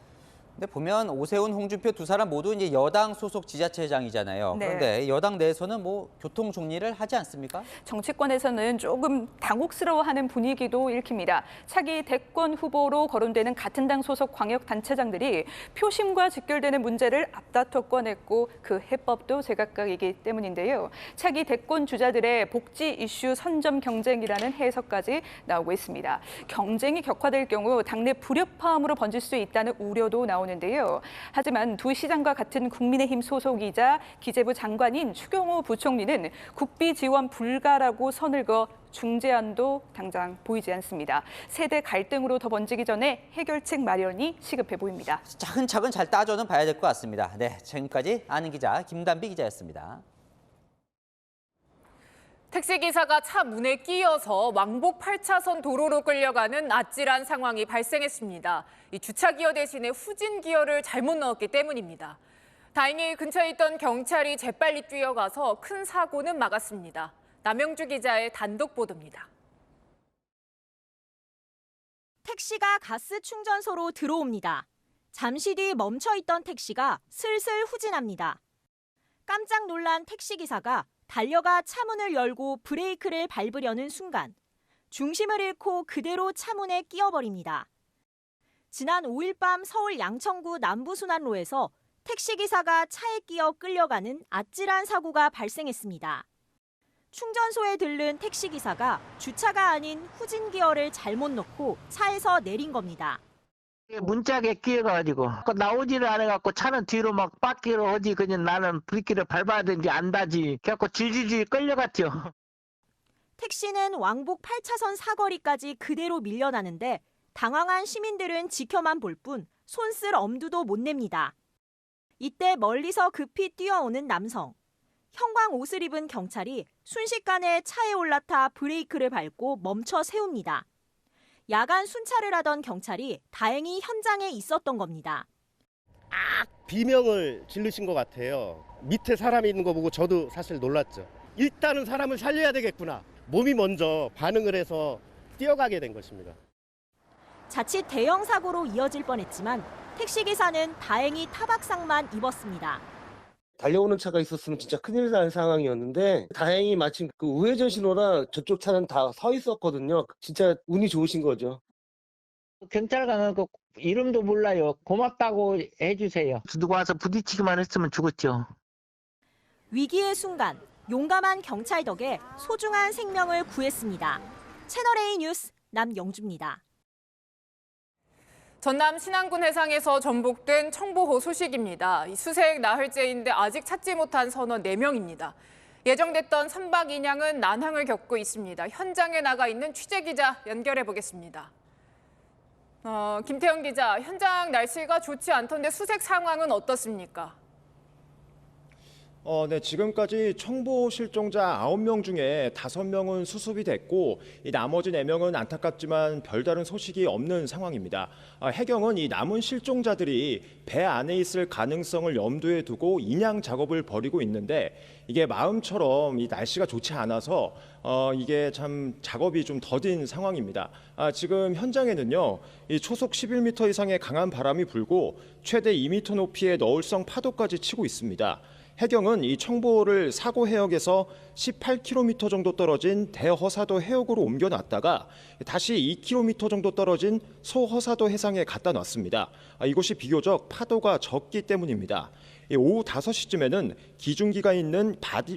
근데 보면 오세훈, 홍준표 두 사람 모두 이제 여당 소속 지자체장이잖아요. 네. 그런데 여당 내에서는 뭐 교통 정리를 하지 않습니까? 정치권에서는 조금 당혹스러워하는 분위기도 읽힙니다. 차기 대권 후보로 거론되는 같은 당 소속 광역단체장들이 표심과 직결되는 문제를 앞다퉈 꺼냈고 그 해법도 제각각이기 때문인데요. 차기 대권 주자들의 복지 이슈 선점 경쟁이라는 해석까지 나오고 있습니다. 경쟁이 격화될 경우 당내 불협화음으로 번질 수 있다는 우려도 나오는데요. 하지만 두 시장과 같은 국민의힘 소속이자 기재부 장관인 추경호 부총리는 국비 지원 불가라고 선을 그어 중재안도 당장 보이지 않습니다. 세대 갈등으로 더 번지기 전에 해결책 마련이 시급해 보입니다. 차근차근 잘 따져는 봐야 될 것 같습니다. 네, 지금까지 아는 기자 김단비 기자였습니다. 택시기사가 차 문에 끼어서 왕복 8차선 도로로 끌려가는 아찔한 상황이 발생했습니다. 이 주차기어 대신에 후진기어를 잘못 넣었기 때문입니다. 다행히 근처에 있던 경찰이 재빨리 뛰어가서 큰 사고는 막았습니다. 남영주 기자의 단독 보도입니다. 택시가 가스 충전소로 들어옵니다. 잠시 뒤 멈춰있던 택시가 슬슬 후진합니다. 깜짝 놀란 택시기사가 달려가 차문을 열고 브레이크를 밟으려는 순간 중심을 잃고 그대로 차문에 끼어버립니다. 지난 5일 밤 서울 양천구 남부순환로에서 택시기사가 차에 끼어 끌려가는 아찔한 사고가 발생했습니다. 충전소에 들른 택시기사가 주차가 아닌 후진기어를 잘못 넣고 차에서 내린 겁니다. 문짝에 끼어가지고 나오지를 않아갖고 차는 뒤로 막 빠끼로 어디 그냥 나는 브레이크를 밟아야 되는지 안다지 그래갖고 질질질 끌려갔죠. 택시는 왕복 8차선 사거리까지 그대로 밀려나는데 당황한 시민들은 지켜만 볼 뿐 손쓸 엄두도 못 냅니다. 이때 멀리서 급히 뛰어오는 남성. 형광 옷을 입은 경찰이 순식간에 차에 올라타 브레이크를 밟고 멈춰 세웁니다. 야간 순찰을 하던 경찰이 다행히 현장에 있었던 겁니다. 비명을 지르신 것 같아요. 밑에 사람이 있는 거 보고 저도 사실 놀랐죠. 일단은 사람을 살려야 되겠구나. 몸이 먼저 반응을 해서 뛰어가게 된 것입니다. 자칫 대형 사고로 이어질 뻔했지만 택시기사는 다행히 타박상만 입었습니다. 달려오는 차가 있었으면 진짜 큰일 날 상황이었는데 다행히 마침 그 우회전 신호라 저쪽 차는 다 서 있었거든요. 진짜 운이 좋으신 거죠. 경찰관은 그 이름도 몰라요. 고맙다고 해주세요. 누가 와서 부딪히기만 했으면 죽었죠. 위기의 순간 용감한 경찰 덕에 소중한 생명을 구했습니다. 채널A 뉴스 남영주입니다. 전남 신안군 해상에서 전복된 청보호 소식입니다. 수색 나흘째인데 아직 찾지 못한 선원 4명입니다. 예정됐던 3박 2량은 난항을 겪고 있습니다. 현장에 나가 있는 취재기자 연결해 보겠습니다. 김태형 기자, 현장 날씨가 좋지 않던데 수색 상황은 어떻습니까? 네, 지금까지 청보 실종자 9명 중에 5명은 수습이 됐고 이 나머지 4명은 안타깝지만 별다른 소식이 없는 상황입니다. 해경은 이 남은 실종자들이 배 안에 있을 가능성을 염두에 두고 인양 작업을 벌이고 있는데 이게 마음처럼 이 날씨가 좋지 않아서 이게 참 작업이 좀 더딘 상황입니다. 지금 현장에는요, 이 초속 11m 이상의 강한 바람이 불고 최대 2m 높이의 너울성 파도까지 치고 있습니다. 해경은 이 청보호를 사고 해역에서 18km 정도 떨어진 대허사도 해역으로 옮겨놨다가 다시 2km 정도 떨어진 소허사도 해상에 갖다 놨습니다. 이곳이 비교적 파도가 적기 때문입니다. 오후 5시쯤에는 기중기가 있는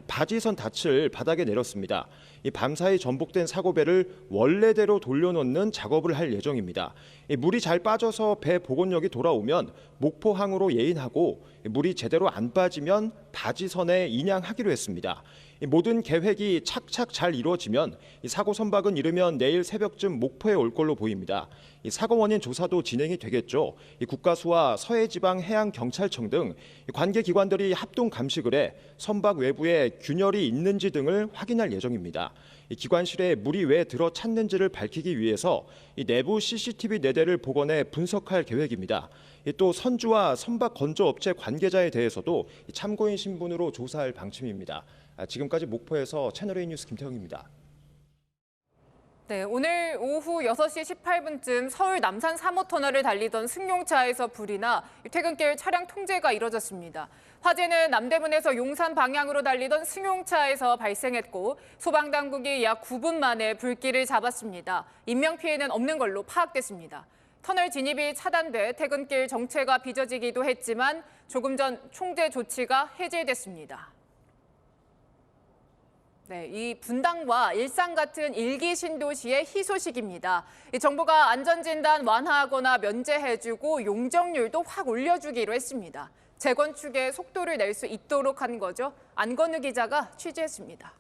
바지선 닻을 바닥에 내렸습니다. 밤사이 전복된 사고배를 원래대로 돌려놓는 작업을 할 예정입니다. 물이 잘 빠져서 배 복원력이 돌아오면 목포항으로 예인하고 물이 제대로 안 빠지면 바지선에 인양하기로 했습니다. 모든 계획이 착착 잘 이루어지면 사고 선박은 이르면 내일 새벽쯤 목포에 올 걸로 보입니다. 사고 원인 조사도 진행이 되겠죠. 국가수와 서해지방해양경찰청 등 관계 기관들이 합동 감식을 해 선박 외부에 균열이 있는지 등을 확인할 예정입니다. 기관실에 물이 왜 들어 찼는지를 밝히기 위해서 내부 CCTV 4대를 복원해 분석할 계획입니다. 또 선주와 선박 건조업체 관계자에 대해서도 참고인 신분으로 조사할 방침입니다. 지금까지 목포에서 채널A 뉴스 김태형입니다. 네, 오늘 오후 6시 18분쯤 서울 남산 3호 터널을 달리던 승용차에서 불이 나 퇴근길 차량 통제가 이뤄졌습니다. 화재는 남대문에서 용산 방향으로 달리던 승용차에서 발생했고 소방당국이 약 9분 만에 불길을 잡았습니다. 인명피해는 없는 걸로 파악됐습니다. 터널 진입이 차단돼 퇴근길 정체가 빚어지기도 했지만 조금 전 총재 조치가 해제됐습니다. 네, 이 분당과 일산 같은 일기 신도시의 희소식입니다. 정부가 안전진단 완화하거나 면제해주고 용적률도 확 올려주기로 했습니다. 재건축에 속도를 낼 수 있도록 한 거죠. 안건우 기자가 취재했습니다.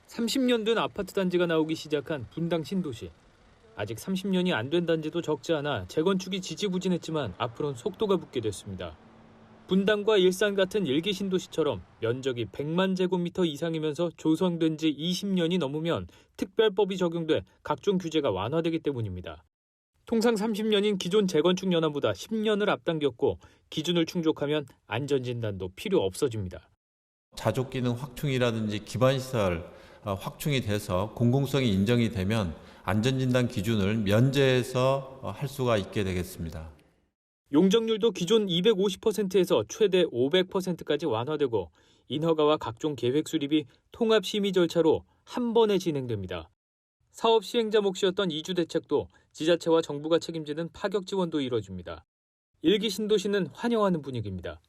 30년 된 아파트 단지가 나오기 시작한 분당 신도시. 아직 30년이 안 된 단지도 적지 않아 재건축이 지지부진했지만 앞으로는 속도가 붙게 됐습니다. 분당과 일산 같은 일기 신도시처럼 면적이 100만 제곱미터 이상이면서 조성된 지 20년이 넘으면 특별법이 적용돼 각종 규제가 완화되기 때문입니다. 통상 30년인 기존 재건축 연한보다 10년을 앞당겼고 기준을 충족하면 안전진단도 필요 없어집니다. 자족 기능 확충이라든지 기반시설 확충이 돼서 공공성이 인정이 되면 안전진단 기준을 면제해서 할 수가 있게 되겠습니다. 용적률도 기존 250%에서 최대 500%까지 완화되고 인허가와 각종 계획 수립이 통합 심의 절차로 한 번에 진행됩니다. 사업 시행자 몫이었던 이주 대책도 지자체와 정부가 책임지는 파격 지원도 이뤄집니다. 일기 신도시는 환영하는 분위기입니다.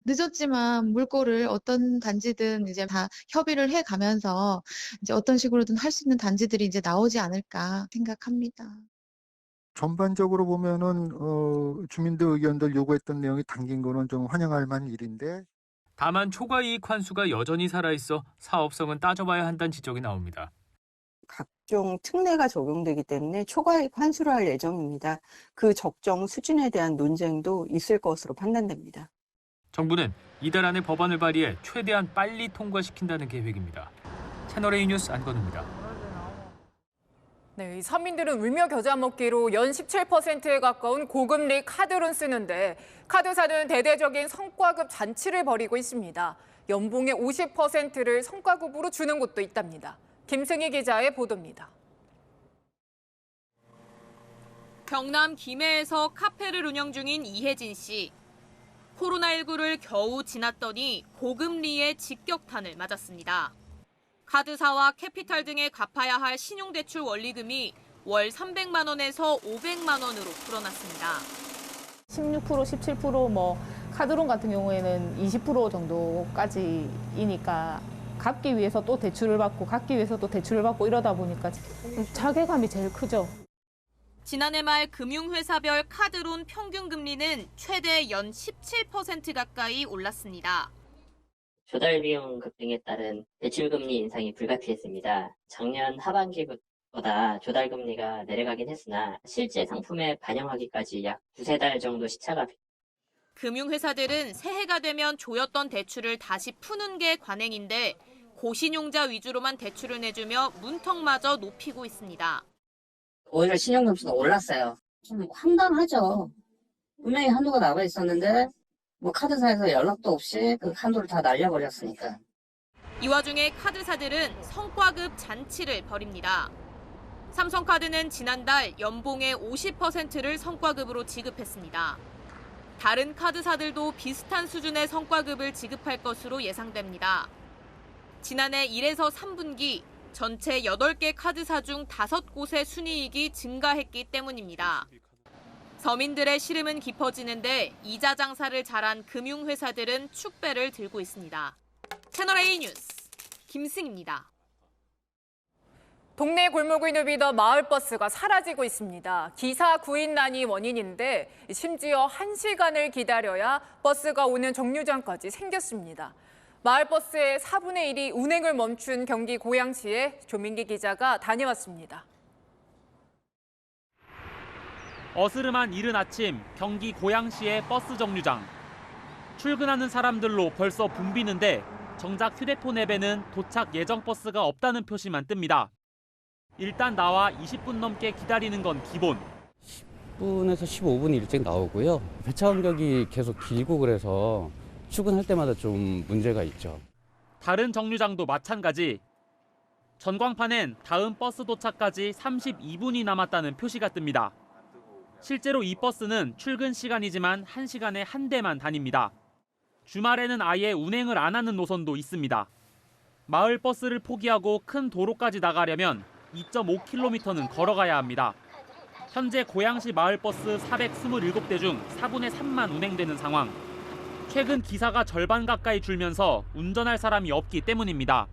늦었지만 물꼬를 어떤 단지든 이제 다 협의를 해가면서 이제 어떤 식으로든 할 수 있는 단지들이 이제 나오지 않을까 생각합니다. 전반적으로 보면은 주민들 의견들 요구했던 내용이 담긴 거는 좀 환영할 만한 일인데. 다만 초과이익 환수가 여전히 살아있어 사업성은 따져봐야 한다는 지적이 나옵니다. 각종 특례가 적용되기 때문에 초과이익 환수를 할 예정입니다. 그 적정 수준에 대한 논쟁도 있을 것으로 판단됩니다. 정부는 이달 안에 법안을 발의해 최대한 빨리 통과시킨다는 계획입니다. 채널A 뉴스 안건우입니다. 네, 서민들은 울며 겨자 먹기로 연 17%에 가까운 고금리 카드론 쓰는데 카드사는 대대적인 성과급 잔치를 벌이고 있습니다. 연봉의 50%를 성과급으로 주는 곳도 있답니다. 김승희 기자의 보도입니다. 경남 김해에서 카페를 운영 중인 이혜진 씨. 코로나19를 겨우 지났더니 고금리의 직격탄을 맞았습니다. 카드사와 캐피탈 등에 갚아야 할 신용대출 원리금이 월 300만 원에서 500만 원으로 불어났습니다. 16%, 17% 뭐 카드론 같은 경우에는 20% 정도까지이니까 갚기 위해서 또 대출을 받고 갚기 위해서 또 대출을 받고 이러다 보니까 자괴감이 제일 크죠. 지난해 말 금융회사별 카드론 평균 금리는 최대 연 17% 가까이 올랐습니다. 조달 비용 급등에 따른 대출금리 인상이 불가피했습니다. 작년 하반기보다 조달 금리가 내려가긴 했으나 실제 상품에 반영하기까지 약 두세 달 정도 시차가. 금융회사들은 새해가 되면 조였던 대출을 다시 푸는 게 관행인데 고신용자 위주로만 대출을 내주며 문턱마저 높이고 있습니다. 오히려 신용점수가 올랐어요. 좀 황당하죠. 분명히 한도가 나와 있었는데 카드사에서 연락도 없이 그 한도를 다 날려버렸으니까. 이 와중에 카드사들은 성과급 잔치를 벌입니다. 삼성카드는 지난달 연봉의 50%를 성과급으로 지급했습니다. 다른 카드사들도 비슷한 수준의 성과급을 지급할 것으로 예상됩니다. 지난해 1에서 3분기 전체 8개 카드사 중 5곳의 순이익이 증가했기 때문입니다. 서민들의 시름은 깊어지는데 이자 장사를 잘한 금융회사들은 축배를 들고 있습니다. 채널A 뉴스 김승입니다. 동네 골목을 누비던 마을버스가 사라지고 있습니다. 기사 구인난이 원인인데 심지어 1시간을 기다려야 버스가 오는 정류장까지 생겼습니다. 마을버스의 4분의 1이 운행을 멈춘 경기 고양시에 조민기 기자가 다녀왔습니다. 어스름한 이른 아침 경기 고양시의 버스 정류장. 출근하는 사람들로 벌써 붐비는데 정작 휴대폰 앱에는 도착 예정 버스가 없다는 표시만 뜹니다. 일단 나와 20분 넘게 기다리는 건 기본. 10분에서 15분 일찍 나오고요. 배차 간격이 계속 길고 그래서 출근할 때마다 좀 문제가 있죠. 다른 정류장도 마찬가지. 전광판엔 다음 버스 도착까지 32분이 남았다는 표시가 뜹니다. 실제로 이 버스는 출근 시간이지만 1시간에 한 대만 다닙니다. 주말에는 아예 운행을 안 하는 노선도 있습니다. 마을 버스를 포기하고 큰 도로까지 나가려면 2.5km는 걸어가야 합니다. 현재 고양시 마을버스 427대 중 4분의 3만 운행되는 상황. 최근 기사가 절반 가까이 줄면서 운전할 사람이 없기 때문입니다.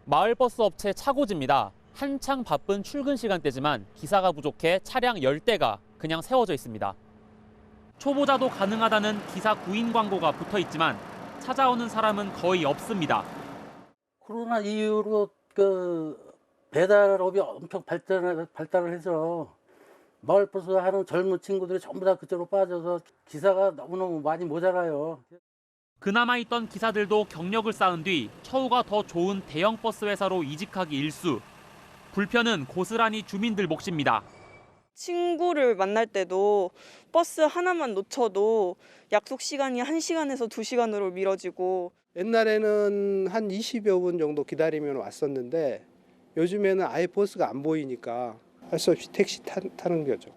마을버스 업체 차고지입니다. 한창 바쁜 출근 시간대지만 기사가 부족해 차량 10대가 그냥 세워져 있습니다. 초보자도 가능하다는 기사 구인 광고가 붙어 있지만 찾아오는 사람은 거의 없습니다. 코로나 이후로 배달업이 엄청 발달을 해서 마을버스 하는 젊은 친구들이 전부 다 그쪽으로 빠져서 기사가 너무너무 많이 모자라요. 그나마 있던 기사들도 경력을 쌓은 뒤 처우가 더 좋은 대형 버스 회사로 이직하기 일쑤. 불편은 고스란히 주민들 몫입니다. 친구를 만날 때도 버스 하나만 놓쳐도 약속 시간이 1시간에서 2시간으로 미뤄지고. 옛날에는 한 20여 분 정도 기다리면 왔었는데 요즘에는 아예 버스가 안 보이니까 할 수 없이 택시 타는 거죠.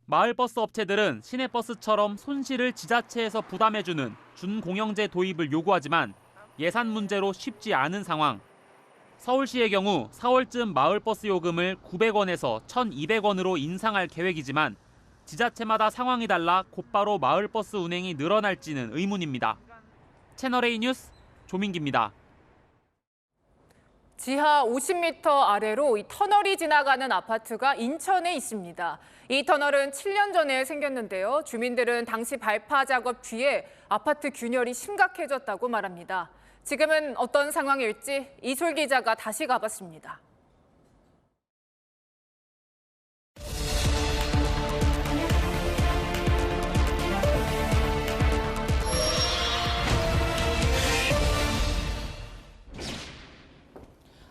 마을버스 업체들은 시내버스처럼 손실을 지자체에서 부담해주는 준공영제 도입을 요구하지만 예산 문제로 쉽지 않은 상황. 서울시의 경우 4월쯤 마을버스 요금을 900원에서 1,200원으로 인상할 계획이지만 지자체마다 상황이 달라 곧바로 마을버스 운행이 늘어날지는 의문입니다. 채널A 뉴스 조민기입니다. 지하 50m 아래로 이 터널이 지나가는 아파트가 인천에 있습니다. 이 터널은 7년 전에 생겼는데요. 주민들은 당시 발파 작업 뒤에 아파트 균열이 심각해졌다고 말합니다. 지금은 어떤 상황일지 이솔 기자가 다시 가봤습니다.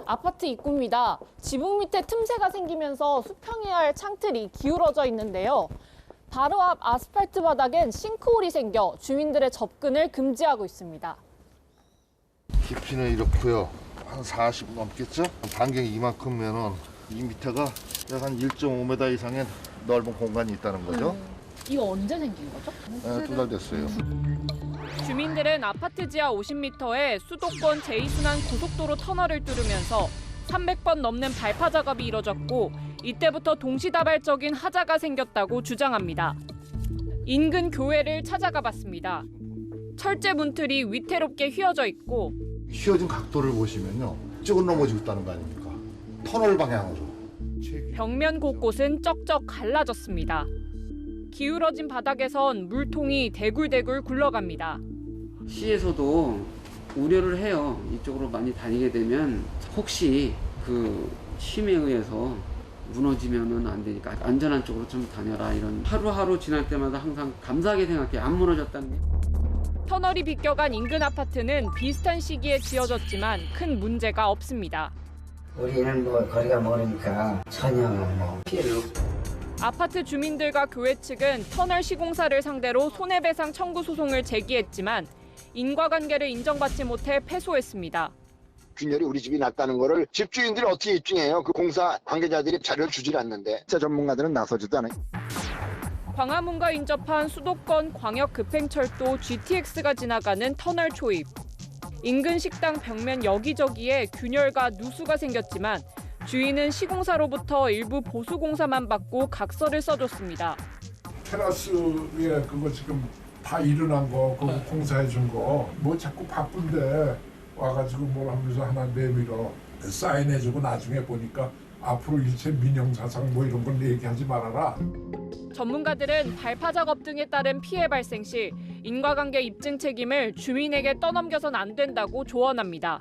아파트 입구입니다. 지붕 밑에 틈새가 생기면서 수평해야 할 창틀이 기울어져 있는데요. 바로 앞 아스팔트 바닥엔 싱크홀이 생겨 주민들의 접근을 금지하고 있습니다. 깊이는 이렇고요. 한 40 넘겠죠? 반경이 이만큼면은 이 밑에가 약 한 1.5m 이상의 넓은 공간이 있다는 거죠. 이거 언제 생긴 거죠? 네, 2달 됐어요. 주민들은 아파트 지하 50m에 수도권 제2순환 고속도로 터널을 뚫으면서 300번 넘는 발파 작업이 이뤄졌고 이때부터 동시다발적인 하자가 생겼다고 주장합니다. 인근 교회를 찾아가 봤습니다. 철제 문틀이 위태롭게 휘어져 있고 휘어진 각도를 보시면요. 쭉 넘어지고 있다는 거 아닙니까? 터널 방향으로. 벽면 곳곳은 쩍쩍 갈라졌습니다. 기울어진 바닥에선 물통이 대굴대굴 굴러갑니다. 시에서도 우려를 해요. 이쪽으로 많이 다니게 되면 혹시 그 힘에 의해서 무너지면은 안 되니까 안전한 쪽으로 좀 다녀라, 이런 하루하루 지날 때마다 항상 감사하게 생각해. 안 무너졌다는 게. 터널이 비껴간 인근 아파트는 비슷한 시기에 지어졌지만 큰 문제가 없습니다. 우리는 뭐 거리가 멀으니까 전혀 뭐 피해를 없고. 아파트 주민들과 교회 측은 터널 시공사를 상대로 손해배상 청구 소송을 제기했지만 인과관계를 인정받지 못해 패소했습니다. 균열이 우리 집이 났다는 거를 집주인들이 어떻게 입증해요? 그 공사 관계자들이 자료를 주질 않는데 진짜 전문가들은 나서지도 않아요. 광화문과 인접한 수도권 광역급행철도 GTX가 지나가는 터널 초입. 인근 식당 벽면 여기저기에 균열과 누수가 생겼지만 주인은 시공사로부터 일부 보수 공사만 받고 각서를 써줬습니다. 테라스 위에 그거 지금 다 일어난 거, 그거 공사해 준 거, 뭐 자꾸 바쁜데 와가지고 뭘 하면서 하나 내밀어 사인해주고 나중에 보니까 앞으로 일체 민형사상 뭐 이런 건 얘기하지 말아라. 전문가들은 발파 작업 등에 따른 피해 발생 시 인과관계 입증 책임을 주민에게 떠넘겨선 안 된다고 조언합니다.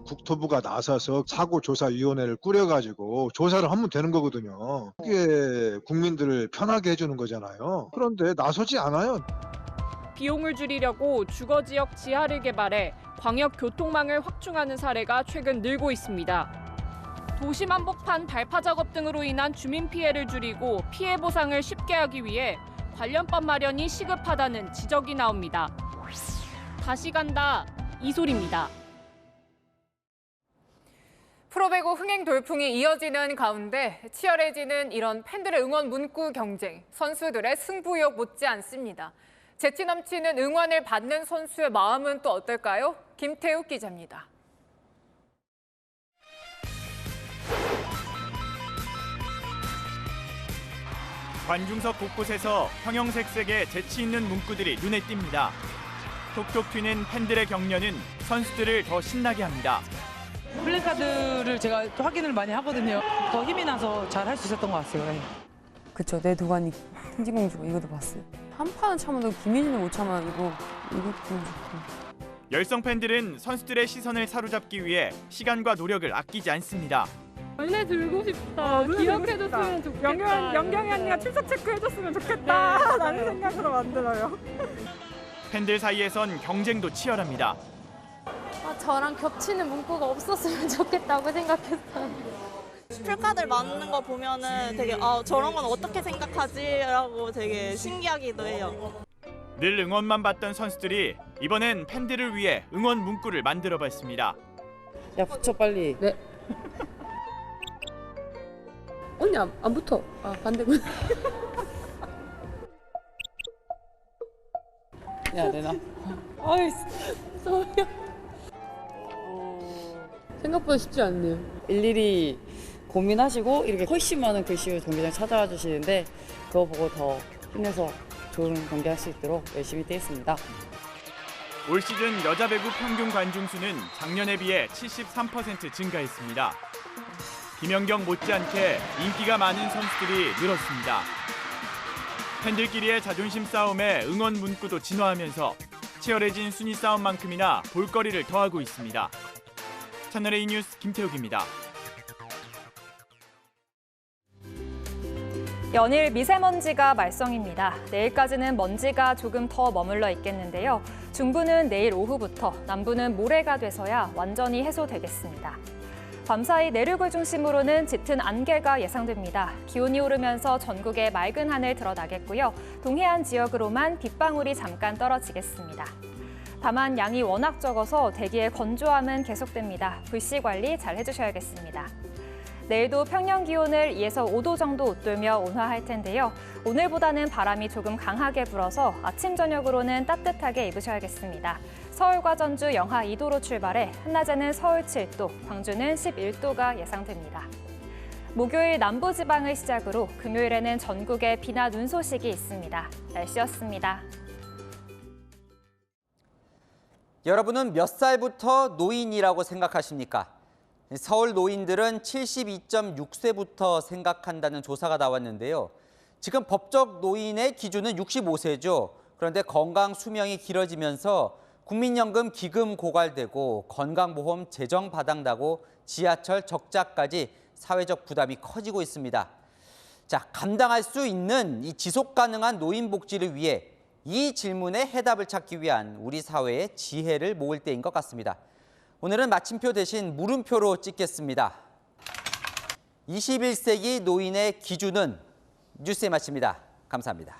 국토부가 나서서 사고조사위원회를 꾸려가지고 조사를 하면 되는 거거든요. 그게 국민들을 편하게 해주는 거잖아요. 그런데 나서지 않아요. 비용을 줄이려고 주거지역 지하를 개발해 광역교통망을 확충하는 사례가 최근 늘고 있습니다. 도심 한복판 발파 작업 등으로 인한 주민 피해를 줄이고 피해 보상을 쉽게 하기 위해 관련법 마련이 시급하다는 지적이 나옵니다. 다시 간다, 이솔입니다. 프로배구 흥행 돌풍이 이어지는 가운데 치열해지는 이런 팬들의 응원 문구 경쟁, 선수들의 승부욕 못지 않습니다. 재치 넘치는 응원을 받는 선수의 마음은 또 어떨까요? 김태욱 기자입니다. 관중석 곳곳에서 형형색색의 재치 있는 문구들이 눈에 띕니다. 톡톡 튀는 팬들의 격려는 선수들을 더 신나게 합니다. 플래카드를 제가 확인을 많이 하거든요. 더 힘이 나서 잘 할 수 있었던 것 같아요. 그쵸, 내 도가니 천지공주 이것도 봤어요. 한 판은 참아도 김민희는 못 참아. 이것도 좋고. 열성 팬들은 선수들의 시선을 사로잡기 위해 시간과 노력을 아끼지 않습니다. 원래 들고 싶다. 기억해줬으면 좋겠다. 영경이 언니가 출석 체크해줬으면 좋겠다. 라는 생각으로 만들어요. 팬들 사이에선 경쟁도 치열합니다. 저랑 겹치는 문구가 없었으면 좋겠다고 생각했어요. 풀카드를 맞는 거 보면은 되게 저런 건 어떻게 생각하지? 라고 되게 신기하기도 해요. 늘 응원만 받던 선수들이 이번엔 팬들을 위해 응원 문구를 만들어봤습니다. 야, 붙여 빨리. 네. 언니 안 붙어. 아, 반대군. 야, 내놔. 어이, 소리야. 생각보다 쉽지 않네요. 일일이 고민하시고 이렇게 훨씬 많은 글씨로 경기장 찾아와 주시는데 그거 보고 더 힘내서 좋은 경기할 수 있도록 열심히 뛰겠습니다. 올 시즌 여자 배구 평균 관중 수는 작년에 비해 73% 증가했습니다. 김연경 못지않게 인기가 많은 선수들이 늘었습니다. 팬들끼리의 자존심 싸움에 응원 문구도 진화하면서 치열해진 순위 싸움만큼이나 볼거리를 더하고 있습니다. 채널A 뉴스 김태욱입니다. 연일 미세먼지가 말썽입니다. 내일까지는 먼지가 조금 더 머물러 있겠는데요. 중부는 내일 오후부터, 남부는 모레가 돼서야 완전히 해소되겠습니다. 밤사이 내륙을 중심으로는 짙은 안개가 예상됩니다. 기온이 오르면서 전국에 맑은 하늘 드러나겠고요. 동해안 지역으로만 빗방울이 잠깐 떨어지겠습니다. 다만 양이 워낙 적어서 대기의 건조함은 계속됩니다. 불씨 관리 잘 해주셔야겠습니다. 내일도 평년 기온을 2에서 5도 정도 웃돌며 온화할 텐데요. 오늘보다는 바람이 조금 강하게 불어서 아침 저녁으로는 따뜻하게 입으셔야겠습니다. 서울과 전주 영하 2도로 출발해 한낮에는 서울 7도, 광주는 11도가 예상됩니다. 목요일 남부지방을 시작으로 금요일에는 전국에 비나 눈 소식이 있습니다. 날씨였습니다. 여러분은 몇 살부터 노인이라고 생각하십니까? 서울 노인들은 72.6세부터 생각한다는 조사가 나왔는데요. 지금 법적 노인의 기준은 65세죠. 그런데 건강 수명이 길어지면서 국민연금 기금 고갈되고 건강보험 재정 바닥나고 지하철 적자까지 사회적 부담이 커지고 있습니다. 자, 감당할 수 있는 이 지속 가능한 노인 복지를 위해 이 질문에 해답을 찾기 위한 우리 사회의 지혜를 모을 때인 것 같습니다. 오늘은 마침표 대신 물음표로 찍겠습니다. 21세기 노인의 기준은 뉴스의 마칩니다. 감사합니다.